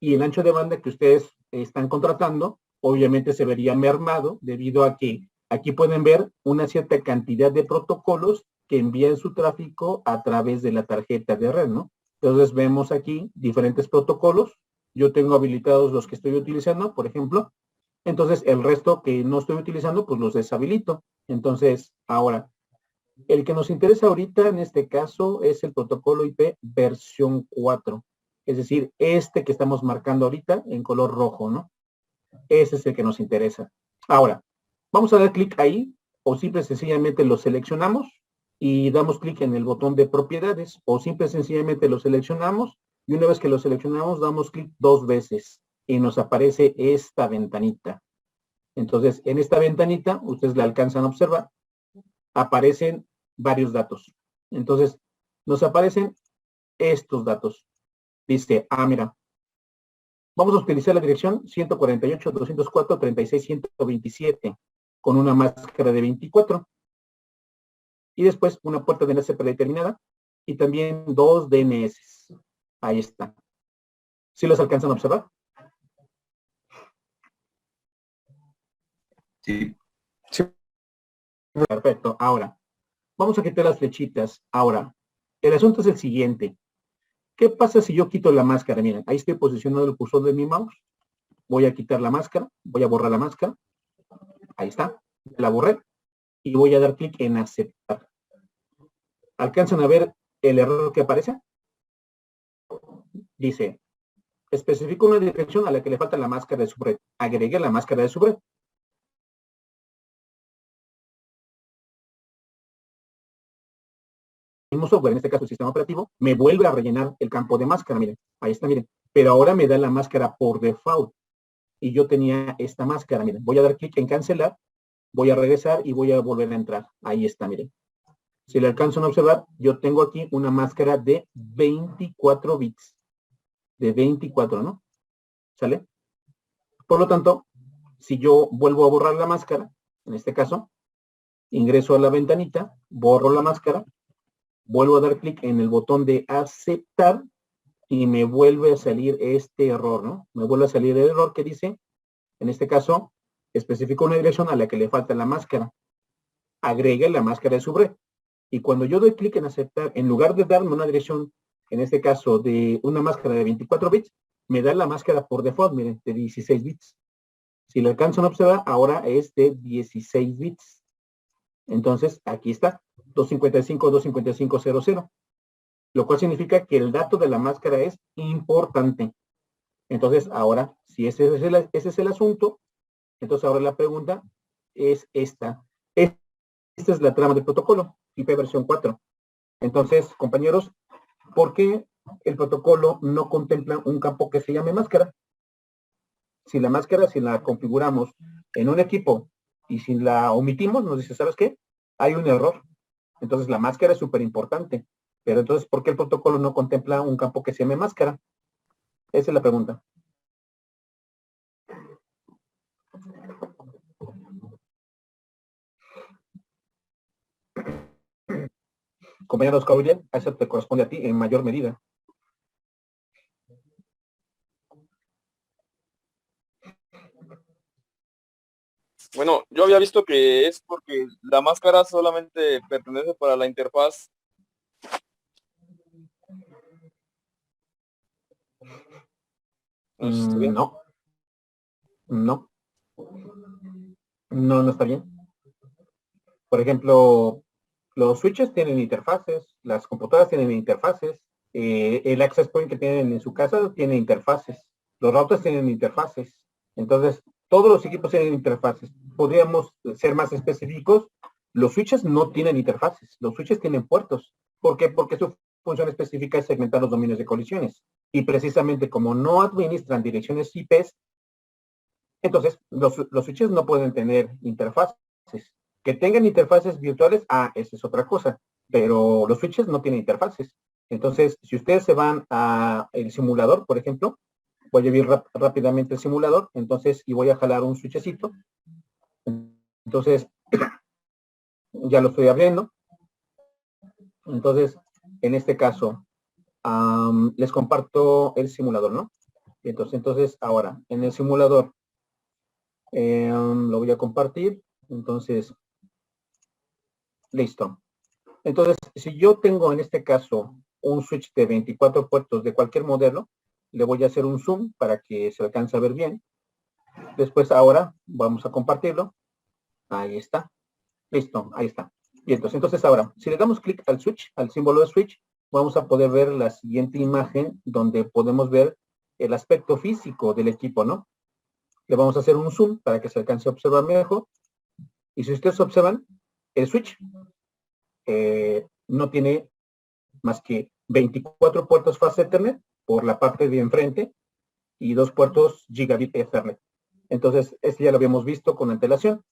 y el ancho de banda que ustedes están contratando, obviamente se vería mermado debido a que aquí pueden ver una cierta cantidad de protocolos que envían su tráfico a través de la tarjeta de red, ¿no? Entonces vemos aquí diferentes protocolos. Yo tengo habilitados los que estoy utilizando, por ejemplo. Entonces el resto que no estoy utilizando, pues los deshabilito. Entonces, ahora, el que nos interesa ahorita en este caso es el protocolo IP versión 4. Es decir, este que estamos marcando ahorita en color rojo, ¿no? Ese es el que nos interesa. Ahora, vamos a dar clic ahí o simple y sencillamente lo seleccionamos y damos clic en el botón de propiedades o simple y sencillamente lo seleccionamos y una vez que lo seleccionamos damos clic 2 veces y nos aparece esta ventanita. Entonces, en esta ventanita, ustedes la alcanzan a observar, aparecen varios datos. Entonces, nos aparecen estos datos. Dice, mira, vamos a utilizar la dirección 148.204.36.127 con una máscara de 24. Y después una puerta de enlace predeterminada y también 2 DNS. Ahí está. ¿Sí los alcanzan a observar? Sí. Perfecto. Ahora, vamos a quitar las flechitas. Ahora, el asunto es el siguiente. ¿Qué pasa si yo quito la máscara? Miren, ahí estoy posicionando el cursor de mi mouse. Voy a quitar la máscara. Voy a borrar la máscara. Ahí está. La borré. Y voy a dar clic en aceptar. ¿Alcanzan a ver el error que aparece? Dice, especifico una dirección a la que le falta la máscara de subred. Agregue la máscara de subred. El mismo software, en este caso el sistema operativo, me vuelve a rellenar el campo de máscara, miren, ahí está, miren, pero ahora me da la máscara por default y yo tenía esta máscara, miren, voy a dar clic en cancelar, voy a regresar y voy a volver a entrar, ahí está, miren. Si le alcanzan a observar, yo tengo aquí una máscara de 24 bits, de 24, ¿no? ¿Sale? Por lo tanto, si yo vuelvo a borrar la máscara, en este caso, ingreso a la ventanita, borro la máscara, vuelvo a dar clic en el botón de aceptar y me vuelve a salir este error, ¿no? Me vuelve a salir el error que dice, en este caso, especifico una dirección a la que le falta la máscara. Agregue la máscara de subred. Y cuando yo doy clic en aceptar, en lugar de darme una dirección, en este caso de una máscara de 24 bits, me da la máscara por default, miren, de 16 bits. Si lo alcanzan a observar, ahora es de 16 bits. Entonces, aquí está, 255.255.00, lo cual significa que el dato de la máscara es importante. Entonces, ahora, si ese es el asunto, entonces ahora la pregunta es esta. Esta es la trama del protocolo, IP versión 4. Entonces, compañeros, ¿por qué el protocolo no contempla un campo que se llame máscara? Si la máscara, si la configuramos en un equipo y si la omitimos, nos dice, ¿sabes qué? Hay un error. Entonces, la máscara es súper importante. Pero entonces, ¿por qué el protocolo no contempla un campo que se llame máscara? Esa es la pregunta. Compañeros Gabriel, eso te corresponde a ti en mayor medida. Bueno, yo había visto que es porque la máscara solamente pertenece para la interfaz. No, sé si está bien. No, no, no está bien. Por ejemplo, los switches tienen interfaces, las computadoras tienen interfaces, el access point que tienen en su casa tiene interfaces. Los routers tienen interfaces. Entonces, todos los equipos tienen interfaces. Podríamos ser más específicos. Los switches no tienen interfaces. Los switches tienen puertos. ¿Por qué? Porque su función específica es segmentar los dominios de colisiones. Y precisamente como no administran direcciones IPs, entonces los switches no pueden tener interfaces. Que tengan interfaces virtuales, esa es otra cosa. Pero los switches no tienen interfaces. Entonces, si ustedes se van a el simulador, por ejemplo, voy a abrir rápidamente el simulador, entonces, y voy a jalar un switchecito. Entonces, ya lo estoy abriendo. Entonces, en este caso, les comparto el simulador, ¿no? Entonces, ahora, en el simulador, lo voy a compartir. Entonces, listo. Entonces, si yo tengo en este caso un switch de 24 puertos de cualquier modelo, le voy a hacer un zoom para que se alcance a ver bien. Después, ahora, vamos a compartirlo. Ahí está. Listo, ahí está. Y entonces ahora, si le damos clic al switch, al símbolo de switch, vamos a poder ver la siguiente imagen donde podemos ver el aspecto físico del equipo, ¿no? Le vamos a hacer un zoom para que se alcance a observar mejor. Y si ustedes observan, el switch no tiene más que 24 puertos Fast Ethernet por la parte de enfrente y 2 puertos Gigabit Ethernet. Entonces, este ya lo habíamos visto con antelación.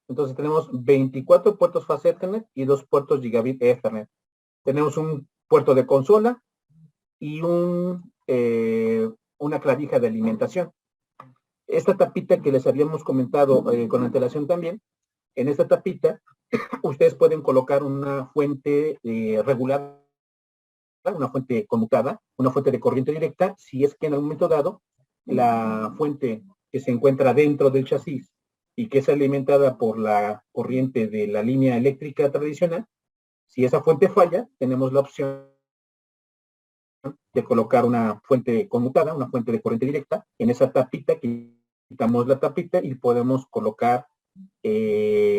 Entonces, tenemos 24 puertos Fast Ethernet y 2 puertos Gigabit Ethernet. Tenemos un puerto de consola y una clavija de alimentación. Esta tapita que les habíamos comentado con antelación también, en esta tapita, ustedes pueden colocar una fuente regulada, una fuente conmutada, una fuente de corriente directa, si es que en algún momento dado la fuente que se encuentra dentro del chasis y que es alimentada por la corriente de la línea eléctrica tradicional, si esa fuente falla, tenemos la opción de colocar una fuente conmutada, una fuente de corriente directa, en esa tapita, quitamos la tapita y podemos colocar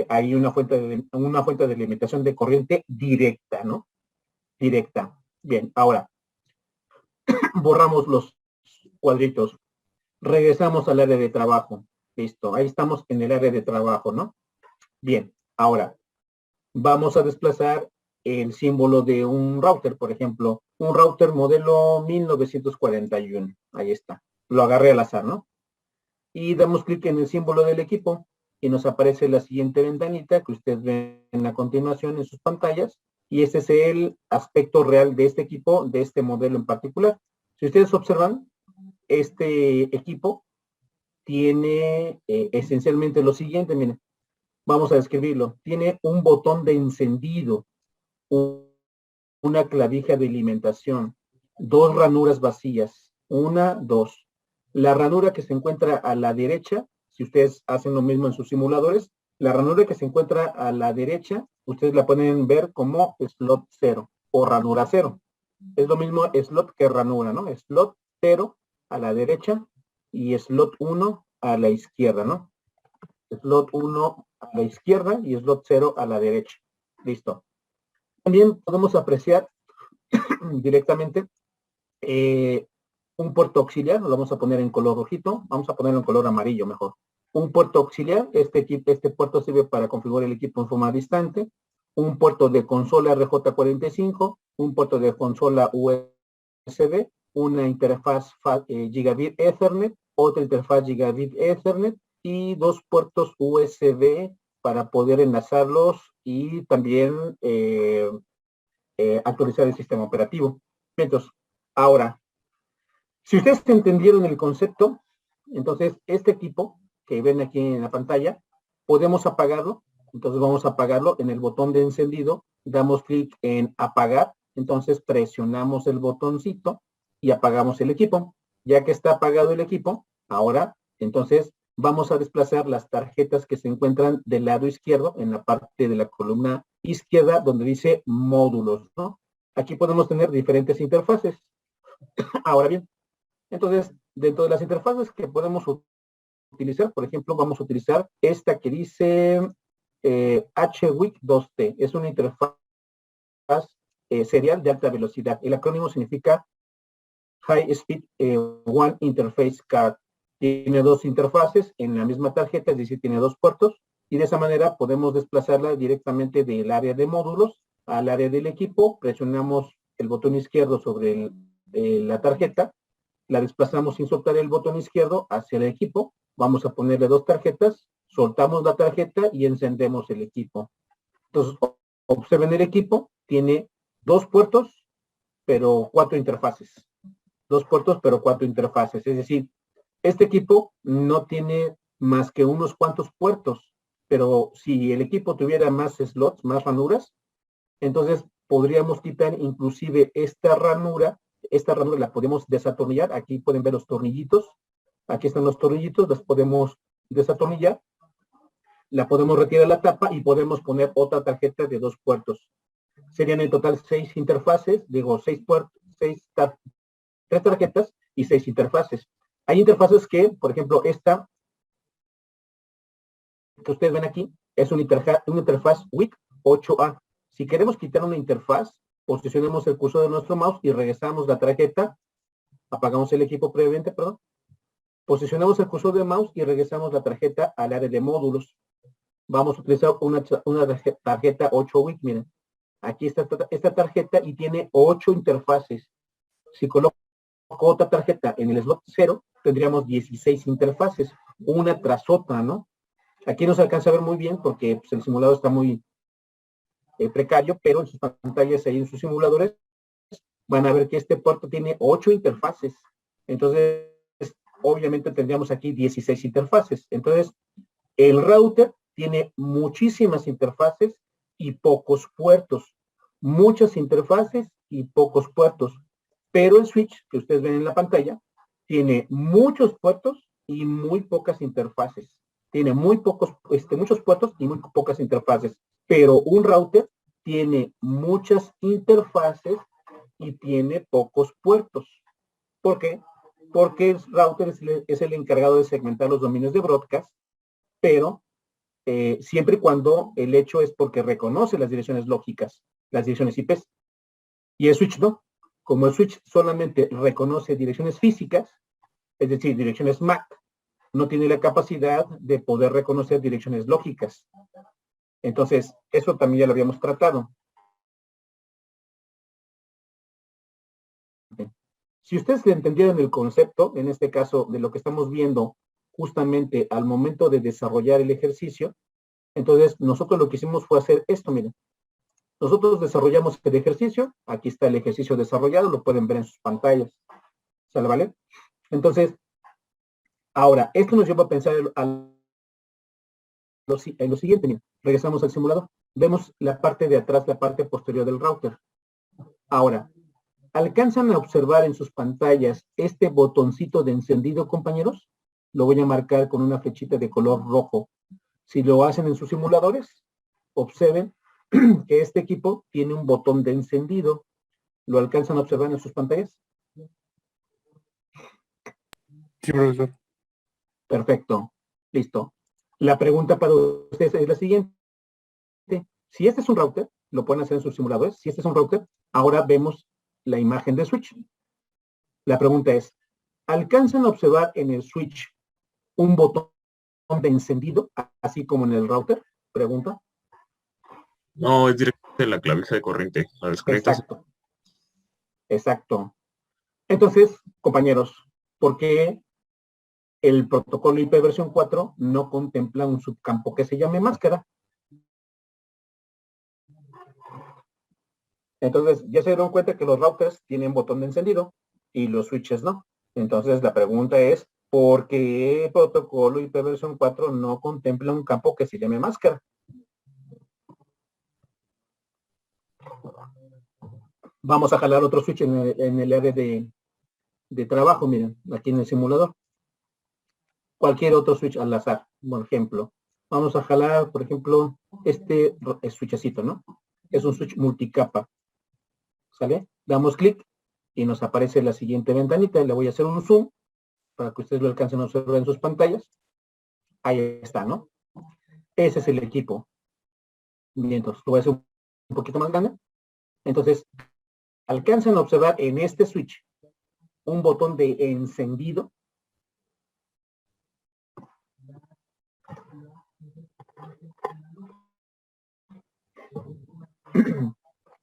ahí una fuente de alimentación de corriente directa, ¿no? Directa. Bien, ahora, borramos los cuadritos. Regresamos al área de trabajo. Listo, ahí estamos en el área de trabajo, ¿no? Bien, ahora, vamos a desplazar el símbolo de un router, por ejemplo, un router modelo 1941. Ahí está. Lo agarré al azar, ¿no? Y damos clic en el símbolo del equipo y nos aparece la siguiente ventanita que ustedes ven a continuación en sus pantallas. Y este es el aspecto real de este equipo, de este modelo en particular. Si ustedes observan, este equipo tiene esencialmente lo siguiente, miren, vamos a describirlo. Tiene un botón de encendido, una clavija de alimentación, 2 ranuras vacías, 1, 2. La ranura que se encuentra a la derecha, si ustedes hacen lo mismo en sus simuladores, la ranura que se encuentra a la derecha, ustedes la pueden ver como slot 0 o ranura 0. Es lo mismo slot que ranura, ¿no? Slot 0 a la derecha y slot 1 a la izquierda, ¿no? Slot 1 a la izquierda y slot 0 a la derecha. Listo. También podemos apreciar directamente un puerto auxiliar, lo vamos a poner en color rojito, vamos a ponerlo en color amarillo mejor. Un puerto auxiliar, este puerto sirve para configurar el equipo en forma distante. Un puerto de consola RJ45, un puerto de consola USB, una interfaz Gigabit Ethernet, otra interfaz Gigabit Ethernet y 2 puertos USB para poder enlazarlos y también actualizar el sistema operativo. Entonces, ahora, si ustedes entendieron el concepto, entonces este equipo que ven aquí en la pantalla, podemos apagarlo. Entonces vamos a apagarlo en el botón de encendido, damos clic en apagar, entonces presionamos el botoncito y apagamos el equipo. Ya que está apagado el equipo, ahora entonces vamos a desplazar las tarjetas que se encuentran del lado izquierdo, en la parte de la columna izquierda, donde dice módulos, ¿no? Aquí podemos tener diferentes interfaces. Ahora bien, entonces, dentro de las interfaces que podemos utilizar, por ejemplo, vamos a utilizar esta que dice HWIC 2T. Es una interfaz serial de alta velocidad. El acrónimo significa High Speed One Interface Card. Tiene dos interfaces en la misma tarjeta, es decir, tiene dos puertos, y de esa manera podemos desplazarla directamente del área de módulos al área del equipo. Presionamos el botón izquierdo sobre la tarjeta, la desplazamos sin soltar el botón izquierdo hacia el equipo. Vamos a ponerle dos tarjetas, soltamos la tarjeta y encendemos el equipo. Entonces, observen el equipo, tiene dos puertos, pero cuatro interfaces. Dos puertos, pero cuatro interfaces. Es decir, este equipo no tiene más que unos cuantos puertos, pero si el equipo tuviera más slots, más ranuras, entonces podríamos quitar inclusive esta ranura la podemos desatornillar. Aquí pueden ver los tornillitos. Aquí están los tornillitos, los podemos desatornillar. La podemos retirar la tapa y podemos poner otra tarjeta de dos puertos. Serían en total 6 interfaces, digo, 6 puertos, 3 tarjetas y 6 interfaces. Hay interfaces que, por ejemplo, esta que ustedes ven aquí, es una interfaz WIC 8A. Si queremos quitar una interfaz, posicionemos el cursor de nuestro mouse y regresamos la tarjeta. Apagamos el equipo previamente, perdón. Posicionamos el cursor de mouse y regresamos la tarjeta al área de módulos. Vamos a utilizar una tarjeta 8 WIC, miren. Aquí está esta tarjeta y tiene 8 interfaces. Si coloco otra tarjeta en el slot 0, tendríamos 16 interfaces, una tras otra, ¿no? Aquí no se alcanza a ver muy bien porque pues, el simulador está muy precario, pero en sus pantallas ahí en sus simuladores van a ver que este puerto tiene 8 interfaces. Entonces, obviamente tendríamos aquí 16 interfaces. Entonces, el router tiene muchísimas interfaces y pocos puertos. Muchas interfaces y pocos puertos. Pero el switch que ustedes ven en la pantalla tiene muchos puertos y muy pocas interfaces. Tiene muchos puertos y muy pocas interfaces. Pero un router tiene muchas interfaces y tiene pocos puertos. ¿Por qué? Porque el router es el encargado de segmentar los dominios de broadcast, pero siempre y cuando el hecho es porque reconoce las direcciones lógicas, las direcciones IP. Y el switch no. Como el switch solamente reconoce direcciones físicas, es decir, direcciones MAC, no tiene la capacidad de poder reconocer direcciones lógicas. Entonces, eso también ya lo habíamos tratado. Si ustedes entendieron el concepto, en este caso, de lo que estamos viendo justamente al momento de desarrollar el ejercicio, entonces nosotros lo que hicimos fue hacer esto, miren. Nosotros desarrollamos el ejercicio, aquí está el ejercicio desarrollado, lo pueden ver en sus pantallas. ¿Sale, vale? Entonces, ahora, esto nos lleva a pensar en lo siguiente, miren. Regresamos al simulador. Vemos la parte de atrás, la parte posterior del router. Ahora, ¿alcanzan a observar en sus pantallas este botoncito de encendido, compañeros? Lo voy a marcar con una flechita de color rojo. Si lo hacen en sus simuladores, observen que este equipo tiene un botón de encendido. ¿Lo alcanzan a observar en sus pantallas? Sí, profesor. Perfecto. Listo. La pregunta para ustedes es la siguiente. Si este es un router, lo pueden hacer en sus simuladores. Si este es un router, ahora vemos la imagen de switch. La pregunta es, ¿alcanzan a observar en el switch un botón de encendido, así como en el router? Pregunta. No, es directamente la clavija de corriente. La desconectas. Exacto. Exacto. Entonces, compañeros, ¿por qué el protocolo IP versión 4 no contempla un subcampo que se llame máscara? Entonces, ya se dieron cuenta que los routers tienen botón de encendido y los switches no. Entonces, la pregunta es, ¿por qué el protocolo IP versión 4 no contempla un campo que se llame máscara? Vamos a jalar otro switch en el área de trabajo, miren, aquí en el simulador. Cualquier otro switch al azar, por ejemplo. Vamos a jalar, por ejemplo, este switchecito, ¿no? Es un switch multicapa. ¿Sale? Damos clic y nos aparece la siguiente ventanita. Le voy a hacer un zoom para que ustedes lo alcancen a observar en sus pantallas. Ahí está, ¿no? Ese es el equipo. Bien, entonces lo voy a hacer un poquito más grande. Entonces, alcanzan a observar en este switch un botón de encendido.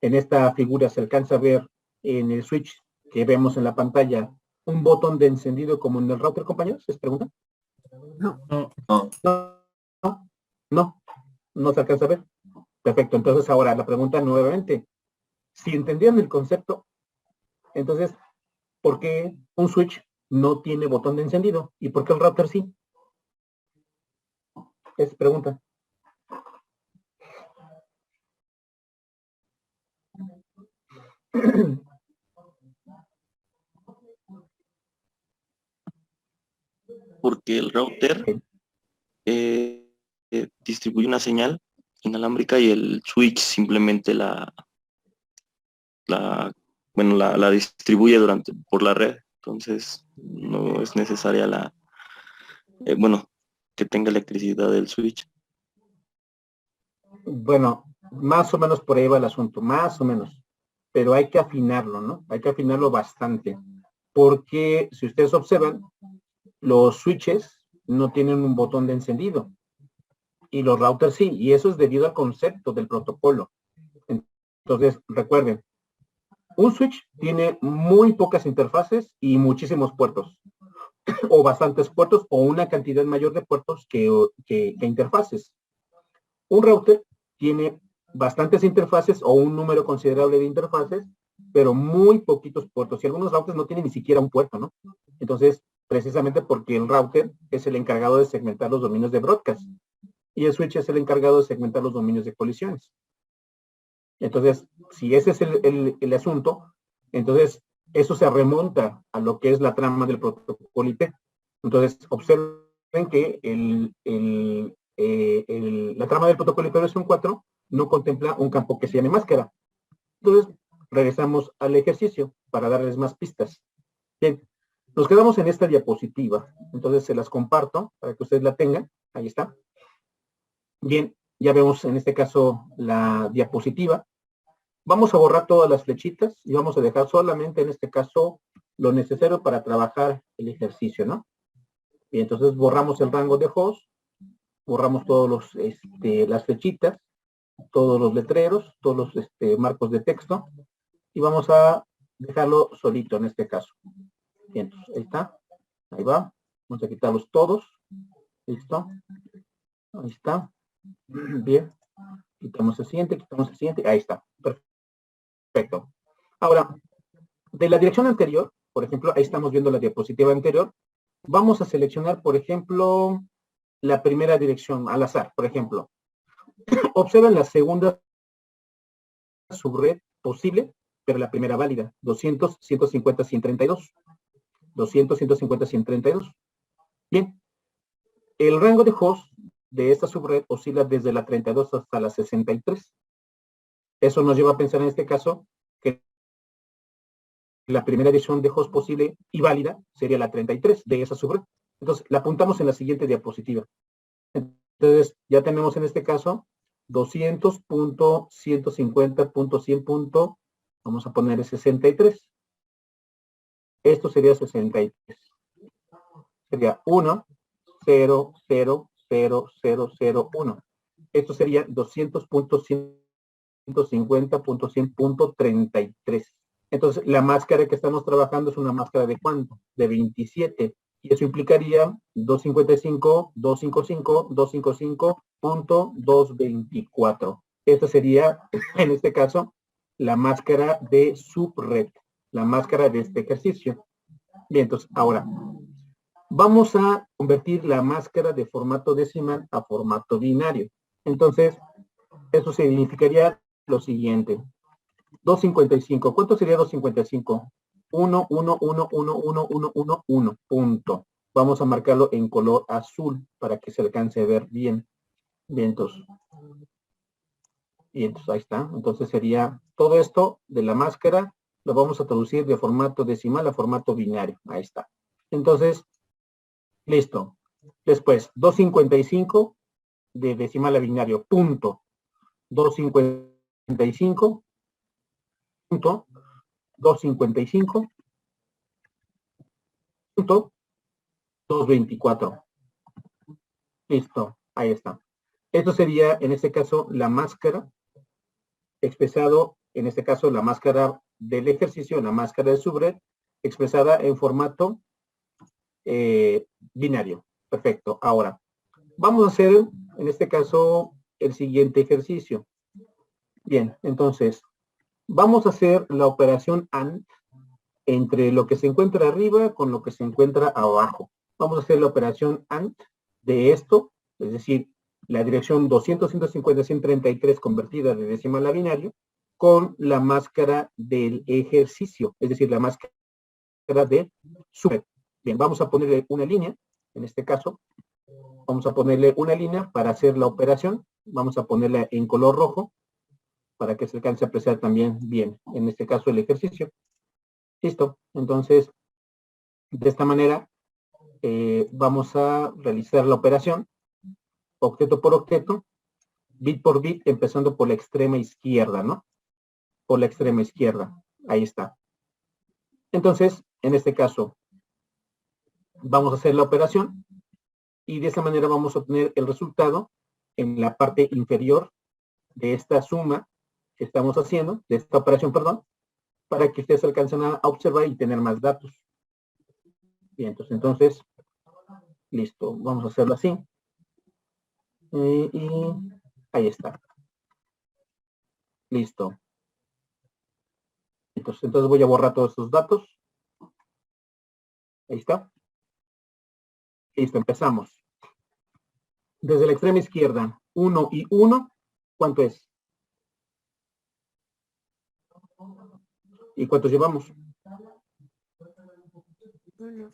En esta figura se alcanza a ver en el switch que vemos en la pantalla un botón de encendido como en el router, compañeros. ¿Se preguntan? No. No se alcanza a ver. Perfecto. Entonces ahora la pregunta nuevamente. Si entendieron el concepto, entonces, ¿por qué un switch no tiene botón de encendido? ¿Y por qué el router sí? Es pregunta. Porque el router distribuye una señal inalámbrica y el switch simplemente la distribuye por la red. Entonces no es necesaria que tenga electricidad el switch. Bueno, más o menos por ahí va el asunto, más o menos. Pero hay que afinarlo, ¿no? Hay que afinarlo bastante. Porque si ustedes observan, los switches no tienen un botón de encendido. Y los routers sí. Y eso es debido al concepto del protocolo. Entonces, recuerden, un switch tiene muy pocas interfaces y muchísimos puertos. O bastantes puertos o una cantidad mayor de puertos que interfaces. Un router tiene bastantes interfaces o un número considerable de interfaces, pero muy poquitos puertos. Y algunos routers no tienen ni siquiera un puerto, ¿no? Entonces, precisamente porque el router es el encargado de segmentar los dominios de broadcast y el switch es el encargado de segmentar los dominios de colisiones. Entonces, si ese es el asunto, entonces eso se remonta a lo que es la trama del protocolo IP. Entonces, observen que la trama del protocolo IP versión 4 no contempla un campo que se llame máscara. Entonces, regresamos al ejercicio para darles más pistas. Bien, nos quedamos en esta diapositiva. Entonces, se las comparto para que ustedes la tengan. Ahí está. Bien, ya vemos en este caso la diapositiva. Vamos a borrar todas las flechitas y vamos a dejar solamente en este caso lo necesario para trabajar el ejercicio, ¿no? Y entonces borramos el rango de host, borramos todos las flechitas, todos los letreros, todos los marcos de texto y vamos a dejarlo solito en este caso. Bien, entonces, ahí está, ahí va. Vamos a quitarlos todos. Listo. Ahí está. Bien. Quitamos el siguiente, ahí está. Perfecto. Ahora, de la dirección anterior, por ejemplo, ahí estamos viendo la diapositiva anterior, vamos a seleccionar, por ejemplo, la primera dirección al azar, por ejemplo. Observen la segunda subred posible, pero la primera válida, 200, 150, 132. 200, 150, 132. Bien. El rango de host de esta subred oscila desde la 32 hasta la 63. Eso nos lleva a pensar en este caso que la primera dirección de host posible y válida sería la 33 de esa subred. Entonces, la apuntamos en la siguiente diapositiva. Entonces, ya tenemos en este caso 200.150.100. Vamos a poner 63. Esto sería 63. Sería 1, 0, 0, 0, 0, 0, 1. Esto sería 200.150.100.33. Entonces, la máscara que estamos trabajando es una máscara de ¿cuánto? De 27. Y eso implicaría 255, 255, 255.224. Esta sería, en este caso, la máscara de subred, la máscara de este ejercicio. Bien, entonces, ahora, vamos a convertir la máscara de formato decimal a formato binario. Entonces, eso significaría lo siguiente. 255. ¿Cuánto sería 255? 1, 1, 1, 1, 1, 1, 1, 1, punto. Vamos a marcarlo en color azul para que se alcance a ver bien. Bien, entonces. Y entonces ahí está. Entonces sería todo esto de la máscara, lo vamos a traducir de formato decimal a formato binario. Ahí está. Entonces, listo. Después, 255 de decimal a binario, punto. 255 punto 255 punto 224. Listo, ahí está. Esto sería, en este caso, la máscara expresado, en este caso, la máscara del ejercicio, la máscara de subred, expresada en formato binario. Perfecto. Ahora, vamos a hacer, en este caso, el siguiente ejercicio. Bien, entonces, vamos a hacer la operación AND entre lo que se encuentra arriba con lo que se encuentra abajo. Vamos a hacer la operación AND de esto, es decir, la dirección 200, 150, 133 convertida de decimal a binario, con la máscara del ejercicio, es decir, la máscara de subred. Bien, vamos a ponerle una línea, en este caso, vamos a ponerle una línea para hacer la operación, vamos a ponerla en color rojo, para que se alcance a apreciar también bien, en este caso, el ejercicio. Listo, entonces, de esta manera, vamos a realizar la operación, octeto por octeto, bit por bit, empezando por la extrema izquierda, ¿no? Por la extrema izquierda, ahí está. Entonces, en este caso, vamos a hacer la operación, y de esa manera vamos a obtener el resultado en la parte inferior de esta suma que estamos haciendo, de esta operación, perdón, para que ustedes alcancen a observar y tener más datos. Bien, entonces, listo, vamos a hacerlo así. Y ahí está. Listo. Entonces voy a borrar todos estos datos. Ahí está. Listo, empezamos. Desde la extrema izquierda, 1 y 1, ¿cuánto es? ¿Y cuántos llevamos? 1.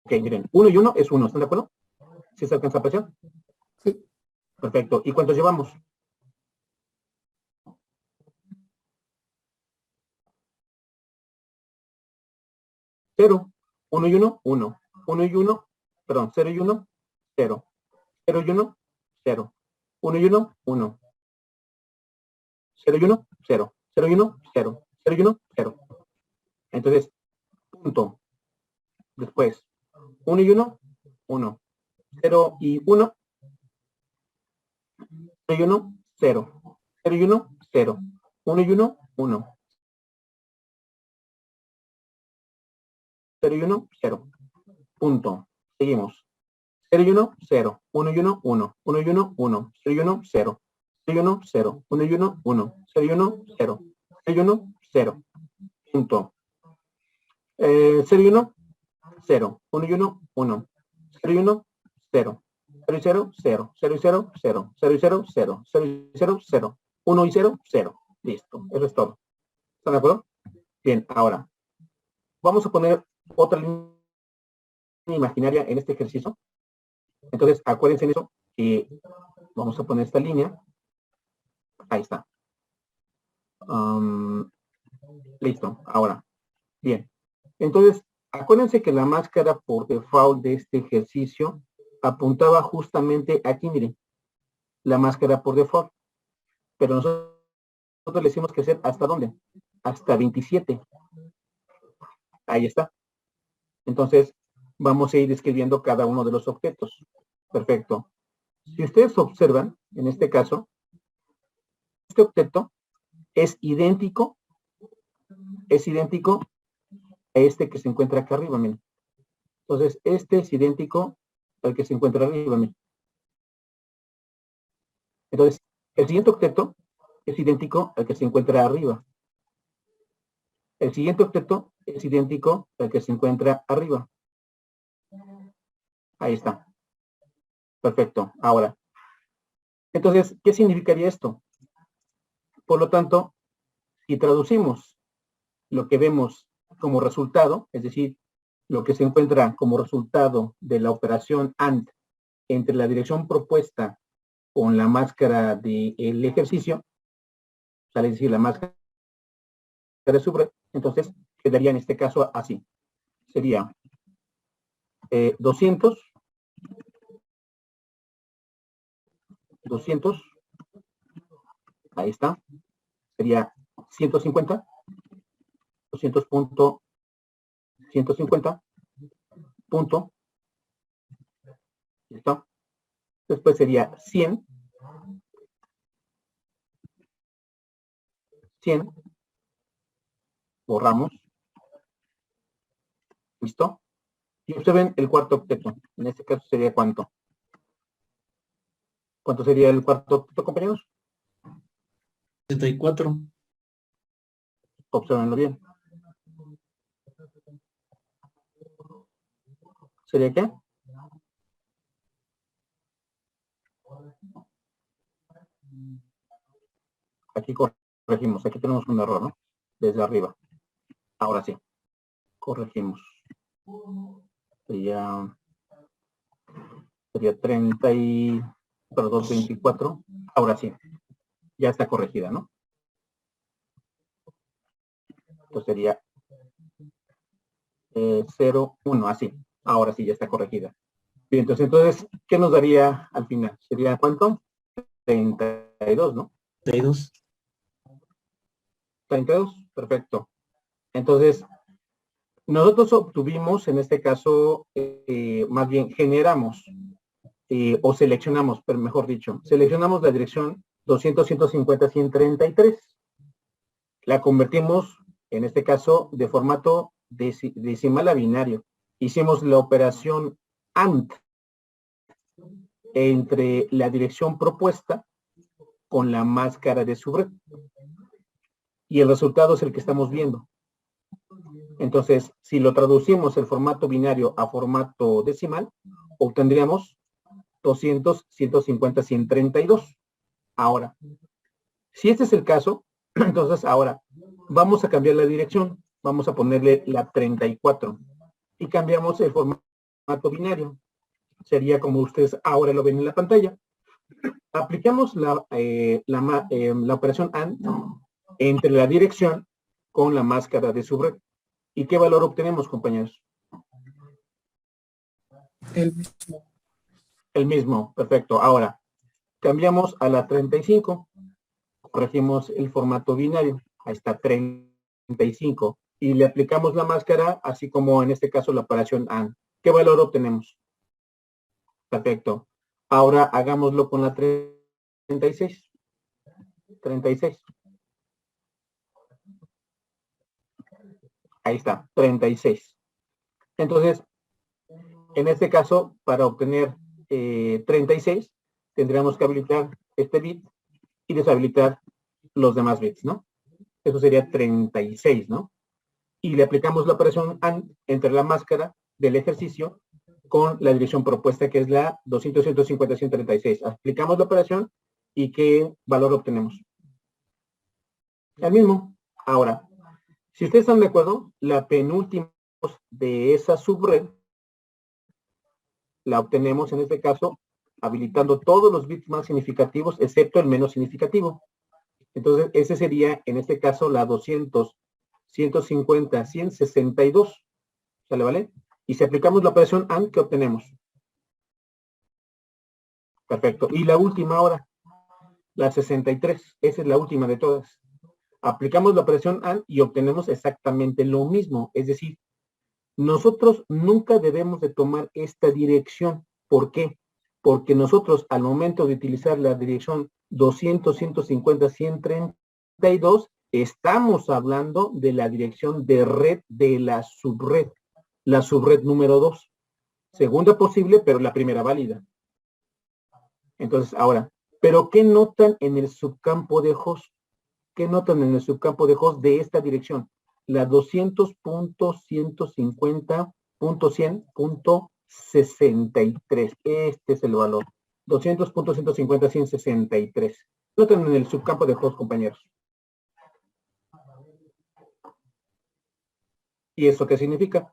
Ok, miren, 1 y 1 es 1, ¿están de acuerdo? ¿Sí se alcanza a apreciar? Sí. Perfecto. ¿Y cuántos llevamos? 0. 1 y 1, 1. 1 y 1, perdón, 0 y 1, 0. 0 y 1, 0. 1 y 1, 1. 0 y 1, 0. 0 y 1, 0. 0 y 1, 0. Entonces, punto. Después, 1 y 1, 1. 0 y 1, 0 y 1, 0. 0 y 1, 0. 1 y 1, 1. 0 y 1, 0. Punto. Seguimos. 0 y 1, 0. 1 y 1, 1. 1 y 1, 1. 0 y 1, 0. 0 y 1, 0. 1 y 1, 1. 0 y 1, 0. 0 y 1, 0. Punto. 0 y 1, 0. 1 y 1, 1. 0 y 1, 0. 0 y 0, 0. 0 y 0, 0. 0 y 0, 0. 0 y 0, 0. 1 y 0, 0. Listo. Eso es todo. ¿Están de acuerdo? Bien, ahora. Vamos a poner otra línea imaginaria en este ejercicio. Entonces, acuérdense en eso que vamos a poner esta línea. Ahí está. Listo. Ahora. Bien. Entonces, acuérdense que la máscara por default de este ejercicio apuntaba justamente aquí, miren. La máscara por default. Pero nosotros le hicimos que hacer ¿hasta dónde? Hasta 27. Ahí está. Entonces, vamos a ir escribiendo cada uno de los objetos. Perfecto. Si ustedes observan, en este caso, este objeto es idéntico a este que se encuentra acá arriba, miren. Entonces, este es idéntico al que se encuentra arriba, miren. Entonces, el siguiente octeto es idéntico al que se encuentra arriba. El siguiente octeto es idéntico al que se encuentra arriba. Ahí está. Perfecto. Ahora, entonces, ¿qué significaría esto? Por lo tanto, si traducimos lo que vemos como resultado, es decir, lo que se encuentra como resultado de la operación AND entre la dirección propuesta con la máscara del ejercicio, es decir, la máscara de subred, entonces quedaría en este caso así. Sería 200, 200, Ahí está. Sería 150. 200.150. Punto. ¿Listo? Después sería 100. 100. Borramos. ¿Listo? Y observen el cuarto octeto. En este caso sería ¿cuánto? ¿Cuánto sería el cuarto octeto, compañeros? 74. Observenlo bien. ¿Sería qué? Aquí corregimos. Aquí tenemos un error, ¿no? Desde arriba. Ahora sí. Corregimos. Sería 30 y... Perdón, 24. Ahora sí. Ya está corregida, ¿no? Entonces sería 0, 1, así. Ahora sí, ya está corregida. Bien, entonces, ¿qué nos daría al final? ¿Sería cuánto? 32, ¿no? 32. 32, perfecto. Entonces, nosotros obtuvimos, en este caso, más bien generamos, o seleccionamos, pero mejor dicho, seleccionamos la dirección 200, 150, 133. La convertimos, en este caso, de formato decimal a binario. Hicimos la operación AND entre la dirección propuesta con la máscara de subred. Y el resultado es el que estamos viendo. Entonces, si lo traducimos el formato binario a formato decimal, obtendríamos 200, 150, 132. Ahora, si este es el caso, entonces ahora vamos a cambiar la dirección. Vamos a ponerle la 34 y cambiamos el formato binario. Sería como ustedes ahora lo ven en la pantalla. Aplicamos la operación AND entre la dirección con la máscara de subred. ¿Y qué valor obtenemos, compañeros? El mismo. El mismo, perfecto. Ahora, cambiamos a la 35. Corregimos el formato binario. Ahí está 35. Y le aplicamos la máscara, así como en este caso la operación AND. ¿Qué valor obtenemos? Perfecto. Ahora hagámoslo con la 36. 36. Ahí está, 36. Entonces, en este caso, para obtener 36, tendríamos que habilitar este bit y deshabilitar los demás bits, ¿no? Eso sería 36, ¿no? Y le aplicamos la operación AND entre la máscara del ejercicio con la dirección propuesta, que es la 200, 150, 136. Aplicamos la operación y ¿qué valor obtenemos? El mismo. Ahora, si ustedes están de acuerdo, la penúltima de esa subred la obtenemos en este caso habilitando todos los bits más significativos excepto el menos significativo. Entonces, ese sería en este caso la 200, 150, 162. ¿Sale, vale? Y si aplicamos la operación AND, ¿qué obtenemos? Perfecto. Y la última ahora, la 63. Esa es la última de todas. Aplicamos la operación AND y obtenemos exactamente lo mismo. Es decir, nosotros nunca debemos de tomar esta dirección. ¿Por qué? Porque nosotros al momento de utilizar la dirección 200, 150, 132, estamos hablando de la dirección de red de la subred número 2. Segunda posible, pero la primera válida. Entonces, ahora, ¿pero qué notan en el subcampo de host? ¿Qué notan en el subcampo de host de esta dirección? La 200.150.100.63. Este es el valor. 200.150.163. Notan en el subcampo de host, compañeros. ¿Y eso qué significa?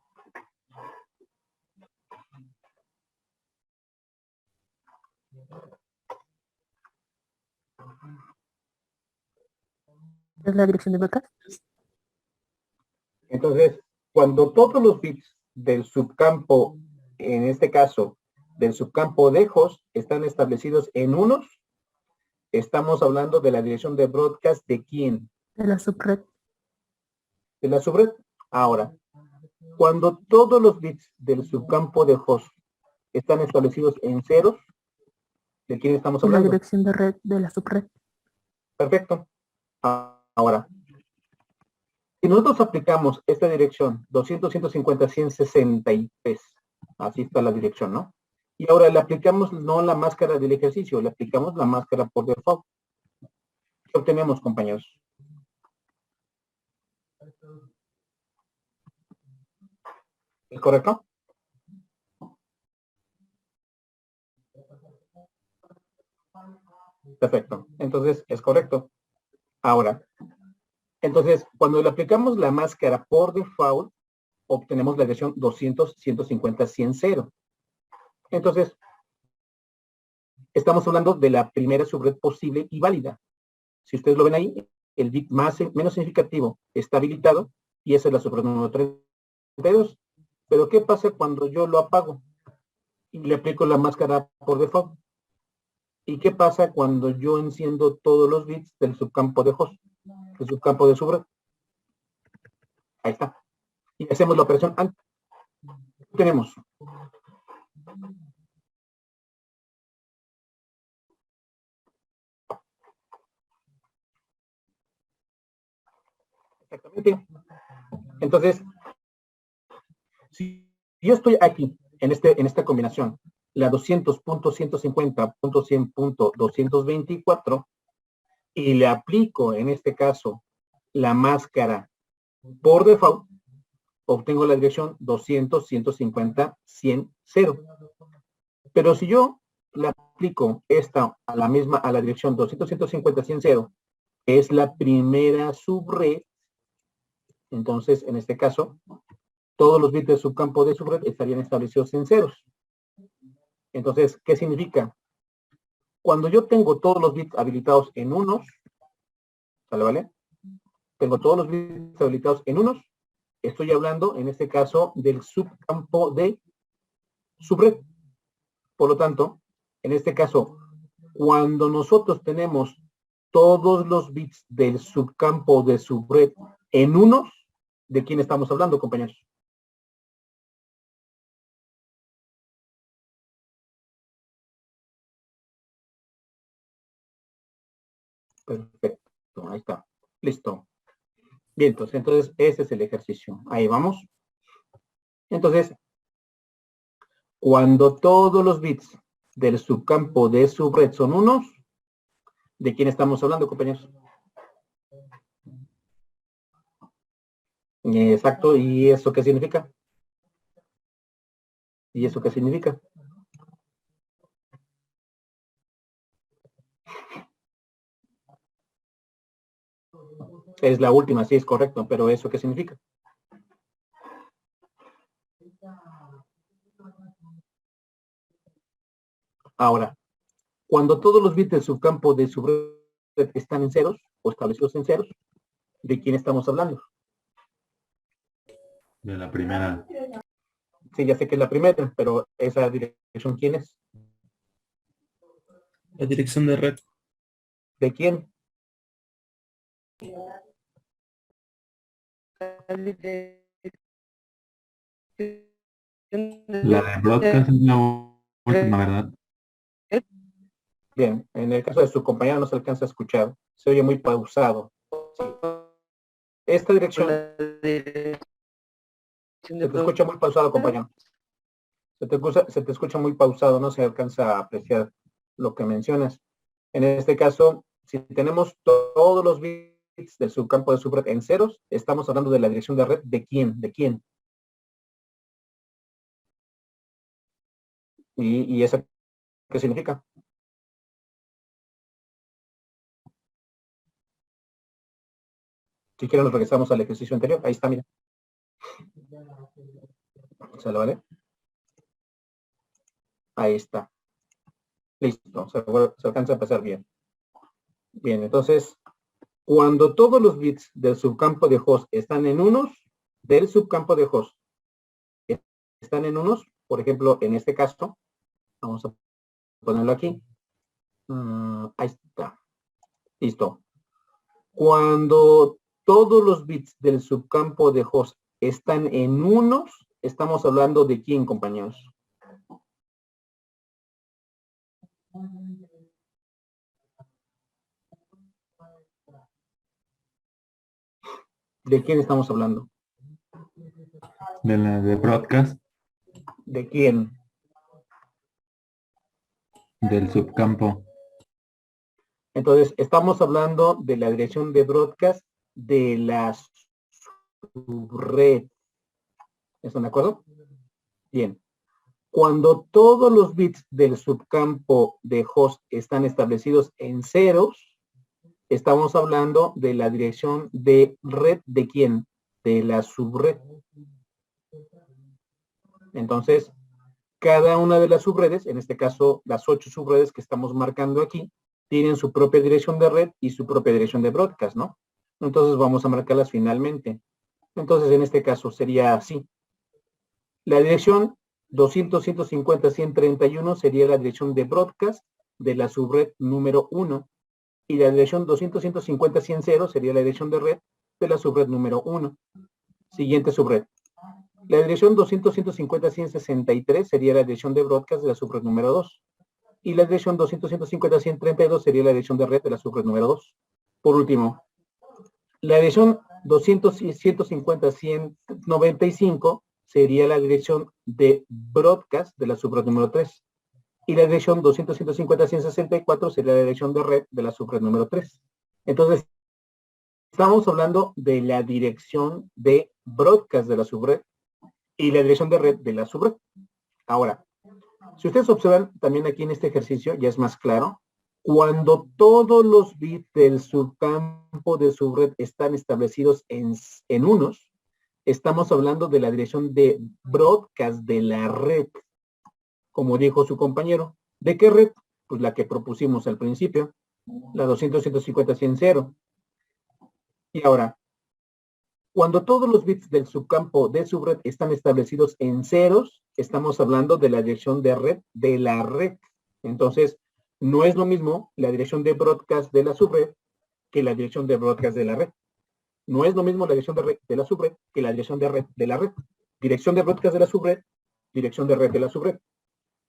¿Es la dirección de broadcast? Entonces, cuando todos los bits del subcampo, en este caso, del subcampo de host, están establecidos en unos, estamos hablando de la dirección de broadcast de quién, De la subred. de la subred. Ahora, cuando todos los bits del subcampo de host están establecidos en ceros, ¿de quién estamos De la hablando? dirección de red de la subred. Perfecto. Ahora, si nosotros aplicamos esta dirección 200, 150, 163, así está la dirección, ¿no? Y ahora le aplicamos no la máscara del ejercicio, le aplicamos la máscara por default. ¿Qué obtenemos, compañeros? ¿Es correcto? Perfecto. Entonces, es correcto. Ahora, entonces, cuando le aplicamos la máscara por default, obtenemos la dirección 200, 150, 100, 0. Entonces, estamos hablando de la primera subred posible y válida. Si ustedes lo ven ahí, el bit menos significativo está habilitado y esa es la subred número 32. Pero ¿qué pasa cuando yo lo apago y le aplico la máscara por default? ¿Y qué pasa cuando yo enciendo todos los bits del subcampo de host, del subcampo de subred? Ahí está. Y hacemos la operación antes. Tenemos exactamente. Entonces, si yo estoy aquí, en esta combinación, la 200.150.100.224, y le aplico, en este caso, la máscara por default, obtengo la dirección 200, 150, 100, 0. Pero si yo le aplico esta a la dirección 200, 150, 100, 0, que es la primera subred, entonces, en este caso, todos los bits del subcampo de subred estarían establecidos en ceros. Entonces, ¿qué significa? Cuando yo tengo todos los bits habilitados en unos, ¿sale, vale? Tengo todos los bits habilitados en unos, estoy hablando, en este caso, del subcampo de subred. Por lo tanto, en este caso, cuando nosotros tenemos todos los bits del subcampo de subred en unos, ¿de quién estamos hablando, compañeros? Perfecto, ahí está. Listo. Bien, entonces ese es el ejercicio. Ahí vamos. Entonces, cuando todos los bits del subcampo de subred son unos, ¿de quién estamos hablando, compañeros? Exacto, ¿y eso qué significa? ¿Y eso qué significa? Es la última, sí, es correcto, pero ¿eso qué significa? Ahora, cuando todos los bits del subcampo de subred están en ceros, o establecidos en ceros, ¿de quién estamos hablando? De la primera. Sí, ya sé que es la primera, pero esa dirección, ¿quién es? La dirección de red. ¿De quién? La de broadcast es la última, ¿verdad? Bien, en el caso de su compañero no se alcanza a escuchar, se oye muy pausado. Sí. Esta dirección se te escucha muy pausado, compañero. Se te escucha muy pausado, no se alcanza a apreciar lo que mencionas. En este caso, si tenemos todos los bits del subcampo de subred en ceros, estamos hablando de la dirección de red de quién, de quién. ¿Y eso qué significa? Si quieren nos regresamos al ejercicio anterior. Ahí está, mira. ¿Se lo vale? Ahí está. Listo. Se alcanza a pasar bien. Bien, entonces, cuando todos los bits del subcampo de host están en unos, del subcampo de host están en unos, por ejemplo, en este caso, vamos a ponerlo aquí. Ahí está. Listo. Cuando todos los bits del subcampo de host están en unos, estamos hablando de quién, compañeros. ¿De quién estamos hablando? De la de broadcast, ¿De quién? del subcampo. Entonces, estamos hablando de la dirección de broadcast de la subred. ¿Están de acuerdo? Bien. Cuando todos los bits del subcampo de host están establecidos en ceros, estamos hablando de la dirección de red de quién? De la subred. Entonces, cada una de las subredes, en este caso las 8 subredes que estamos marcando aquí, tienen su propia dirección de red y su propia dirección de broadcast, ¿no? Entonces vamos a marcarlas finalmente. Entonces en este caso sería así. La dirección 200.150.131 sería la dirección de broadcast de la subred número 1. Y la dirección 200.150.100 sería la dirección de red de la subred número 1. Siguiente subred. La dirección 200.150.163 sería la dirección de broadcast de la subred número 2. Y la dirección 200.150.132 sería la dirección de red de la subred número 2. Por último, la dirección 200.150.195 sería la dirección de broadcast de la subred número 3. Y la dirección 200.150.164 sería la dirección de red de la subred número 3. Entonces, estamos hablando de la dirección de broadcast de la subred y la dirección de red de la subred. Ahora, si ustedes observan también aquí en este ejercicio, ya es más claro, cuando todos los bits del subcampo de subred están establecidos en unos, estamos hablando de la dirección de broadcast de la red, como dijo su compañero. ¿De qué red? Pues la que propusimos al principio, la 200.150.100. Y ahora, cuando todos los bits del subcampo de subred están establecidos en ceros, estamos hablando de la dirección de red de la red. Entonces, no es lo mismo la dirección de broadcast de la subred que la dirección de broadcast de la red. No es lo mismo la dirección de red de la subred que la dirección de red de la red. Dirección de broadcast de la subred, dirección de red de la subred.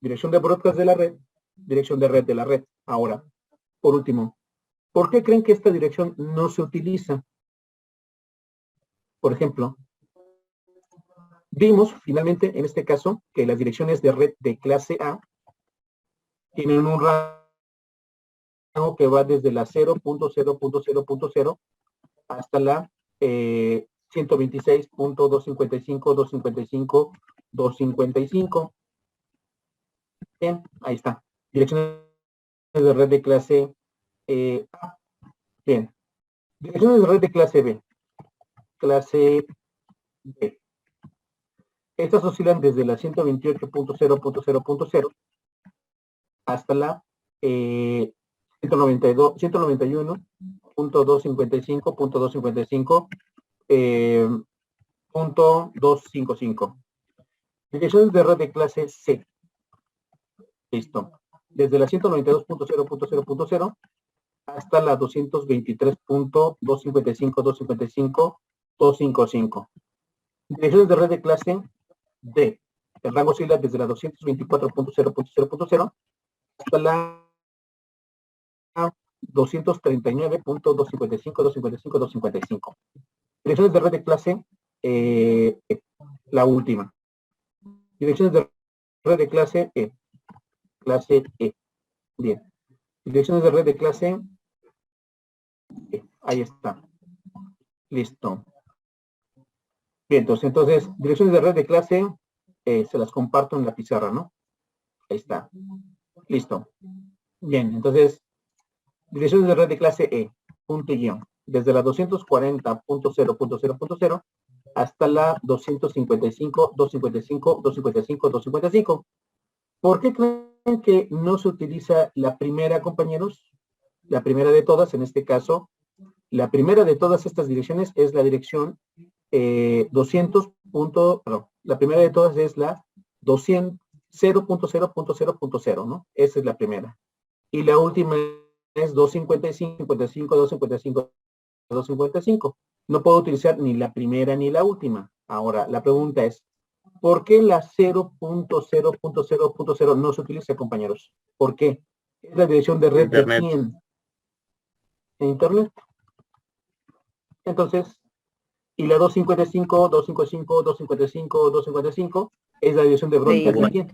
Dirección de broadcast de la red, dirección de red de la red. Ahora, por último, ¿por qué creen que esta dirección no se utiliza? Por ejemplo, vimos finalmente en este caso que las direcciones de red de clase A tienen un rango que va desde la 0.0.0.0 hasta la 126.255, 255. Bien, ahí está. Direcciones de red de clase A. Bien. Direcciones de red de clase B. Clase B. Estas oscilan desde la 128.0.0.0 hasta la 191.255.255 .255. Direcciones de red de clase C. Listo. Desde la 192.0.0.0 hasta la 223.255.255.255. Direcciones de red de clase D. El rango oscila desde la 224.0.0.0 hasta la 239.255.255.255. Direcciones de red de clase la última. Direcciones de red de clase E. Clase E. Bien. Direcciones de red de clase E. Ahí está. Listo. Bien, entonces, direcciones de red de clase se las comparto en la pizarra, ¿no? Ahí está. Listo. Bien, entonces, direcciones de red de clase E, punto y guión, desde la 240.0.0.0 hasta la 255, 255, 255, 255. ¿Por qué creen que no se utiliza la primera, compañeros? La primera de todas, en este caso, la primera de todas estas direcciones es la dirección 200. La primera de todas es la 200, 0.0.0.0, ¿no? Esa es la primera. Y la última es 255, 55, 255, 255. No puedo utilizar ni la primera ni la última. Ahora, la pregunta es, ¿por qué la 0.0.0.0 no se utiliza, compañeros? ¿Por qué? Es la dirección de red Internet. de quién? En Internet. Entonces, y la 255, 255, 255, 255 es la dirección de broadcast de quién.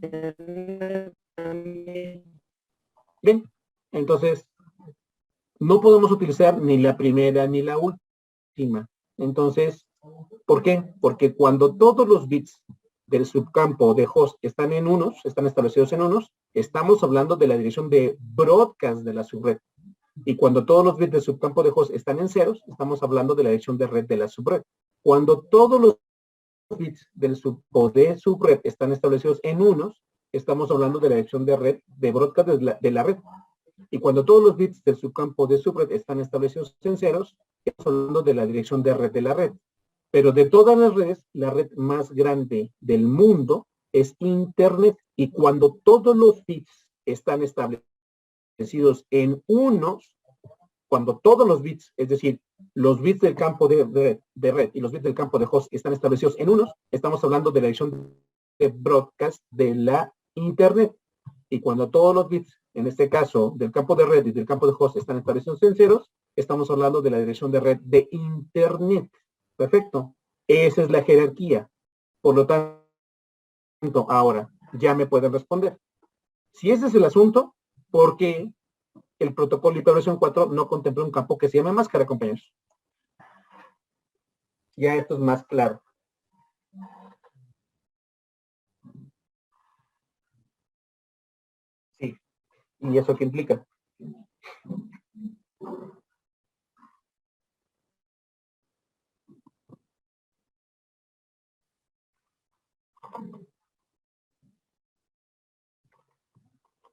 Bien, entonces, no podemos utilizar ni la primera ni la última. Entonces, ¿por qué? Porque cuando todos los bits del subcampo de host están en unos, están establecidos en unos, estamos hablando de la dirección de broadcast de la subred. Y cuando todos los bits del subcampo de host están en ceros, estamos hablando de la dirección de red de la subred. Cuando todos los bits del subcampo de subred están establecidos en unos, estamos hablando de la dirección de red de broadcast de la red. Y cuando todos los bits del subcampo de subred están establecidos en ceros, estamos hablando de la dirección de red de la red. Pero de todas las redes, la red más grande del mundo es Internet. Y cuando todos los bits están establecidos en unos, cuando todos los bits, es decir, los bits del campo de red y los bits del campo de host están establecidos en unos, estamos hablando de la dirección de broadcast de la Internet. Y cuando todos los bits, en este caso, del campo de red y del campo de host están establecidos en ceros, estamos hablando de la dirección de red de Internet. Perfecto. Esa es la jerarquía. Por lo tanto, ahora ya me pueden responder. Si ese es el asunto, ¿por qué el protocolo IP versión 4 no contempla un campo que se llama máscara, compañeros? Ya esto es más claro. Sí. ¿Y eso qué implica?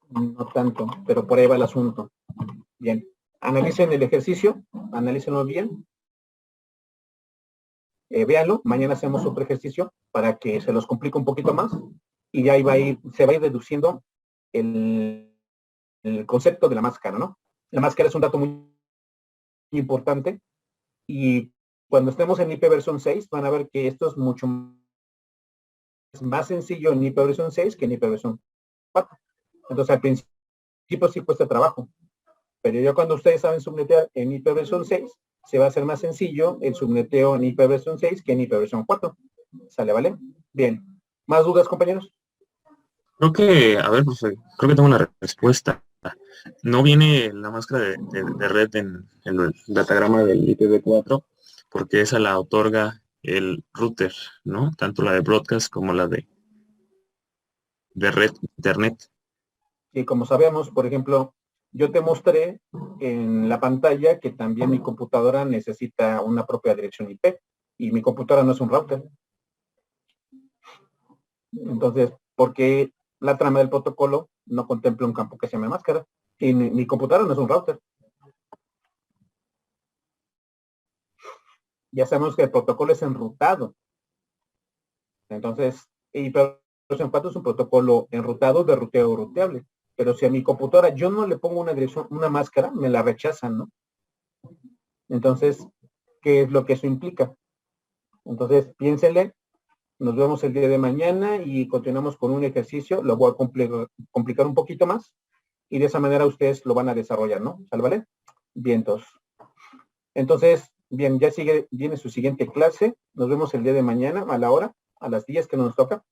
No tanto, pero por ahí va el asunto. Bien. Analicen el ejercicio, analícenlo bien. Véanlo, mañana hacemos otro ejercicio para que se los complique un poquito más y ya se va a ir deduciendo el concepto de la máscara, ¿no? La máscara es un dato muy importante y cuando estemos en IP versión 6 van a ver que esto es mucho más sencillo en IP versión 6 que en IP versión 4. Entonces al principio sí cuesta trabajo, pero ya cuando ustedes saben subnetear en IP versión 6, se va a hacer más sencillo el subneteo en IP versión 6 que en IP versión 4. ¿Sale, vale? Bien. ¿Más dudas, compañeros? Creo que, a ver, profe, creo que tengo una respuesta. No viene la máscara de red en el datagrama del IPv4 porque esa la otorga el router, ¿no? Tanto la de broadcast como la de red internet. Y como sabemos, por ejemplo, yo te mostré en la pantalla que también mi computadora necesita una propia dirección IP y mi computadora no es un router. Entonces, ¿por qué la trama del protocolo no contempla un campo que se llame máscara? Y mi computadora no es un router. Ya sabemos que el protocolo es enrutado. Entonces, IP versión 4 es un protocolo enrutado de ruteo ruteable. Pero si a mi computadora yo no le pongo una dirección, una máscara, me la rechazan, ¿no? Entonces, ¿qué es lo que eso implica? Entonces, piénsenle, nos vemos el día de mañana y continuamos con un ejercicio, lo voy a complicar un poquito más y de esa manera ustedes lo van a desarrollar, ¿no? ¿Sale, vale? Bien, entonces, bien, ya viene su siguiente clase, nos vemos el día de mañana a la hora, a las 10 que nos toca.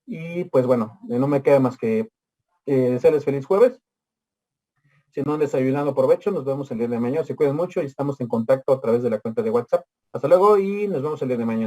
Y pues bueno, no me queda más que desearles feliz jueves. Si no han desayunado, provecho. Nos vemos el día de mañana. Se cuiden mucho y estamos en contacto a través de la cuenta de WhatsApp. Hasta luego y nos vemos el día de mañana.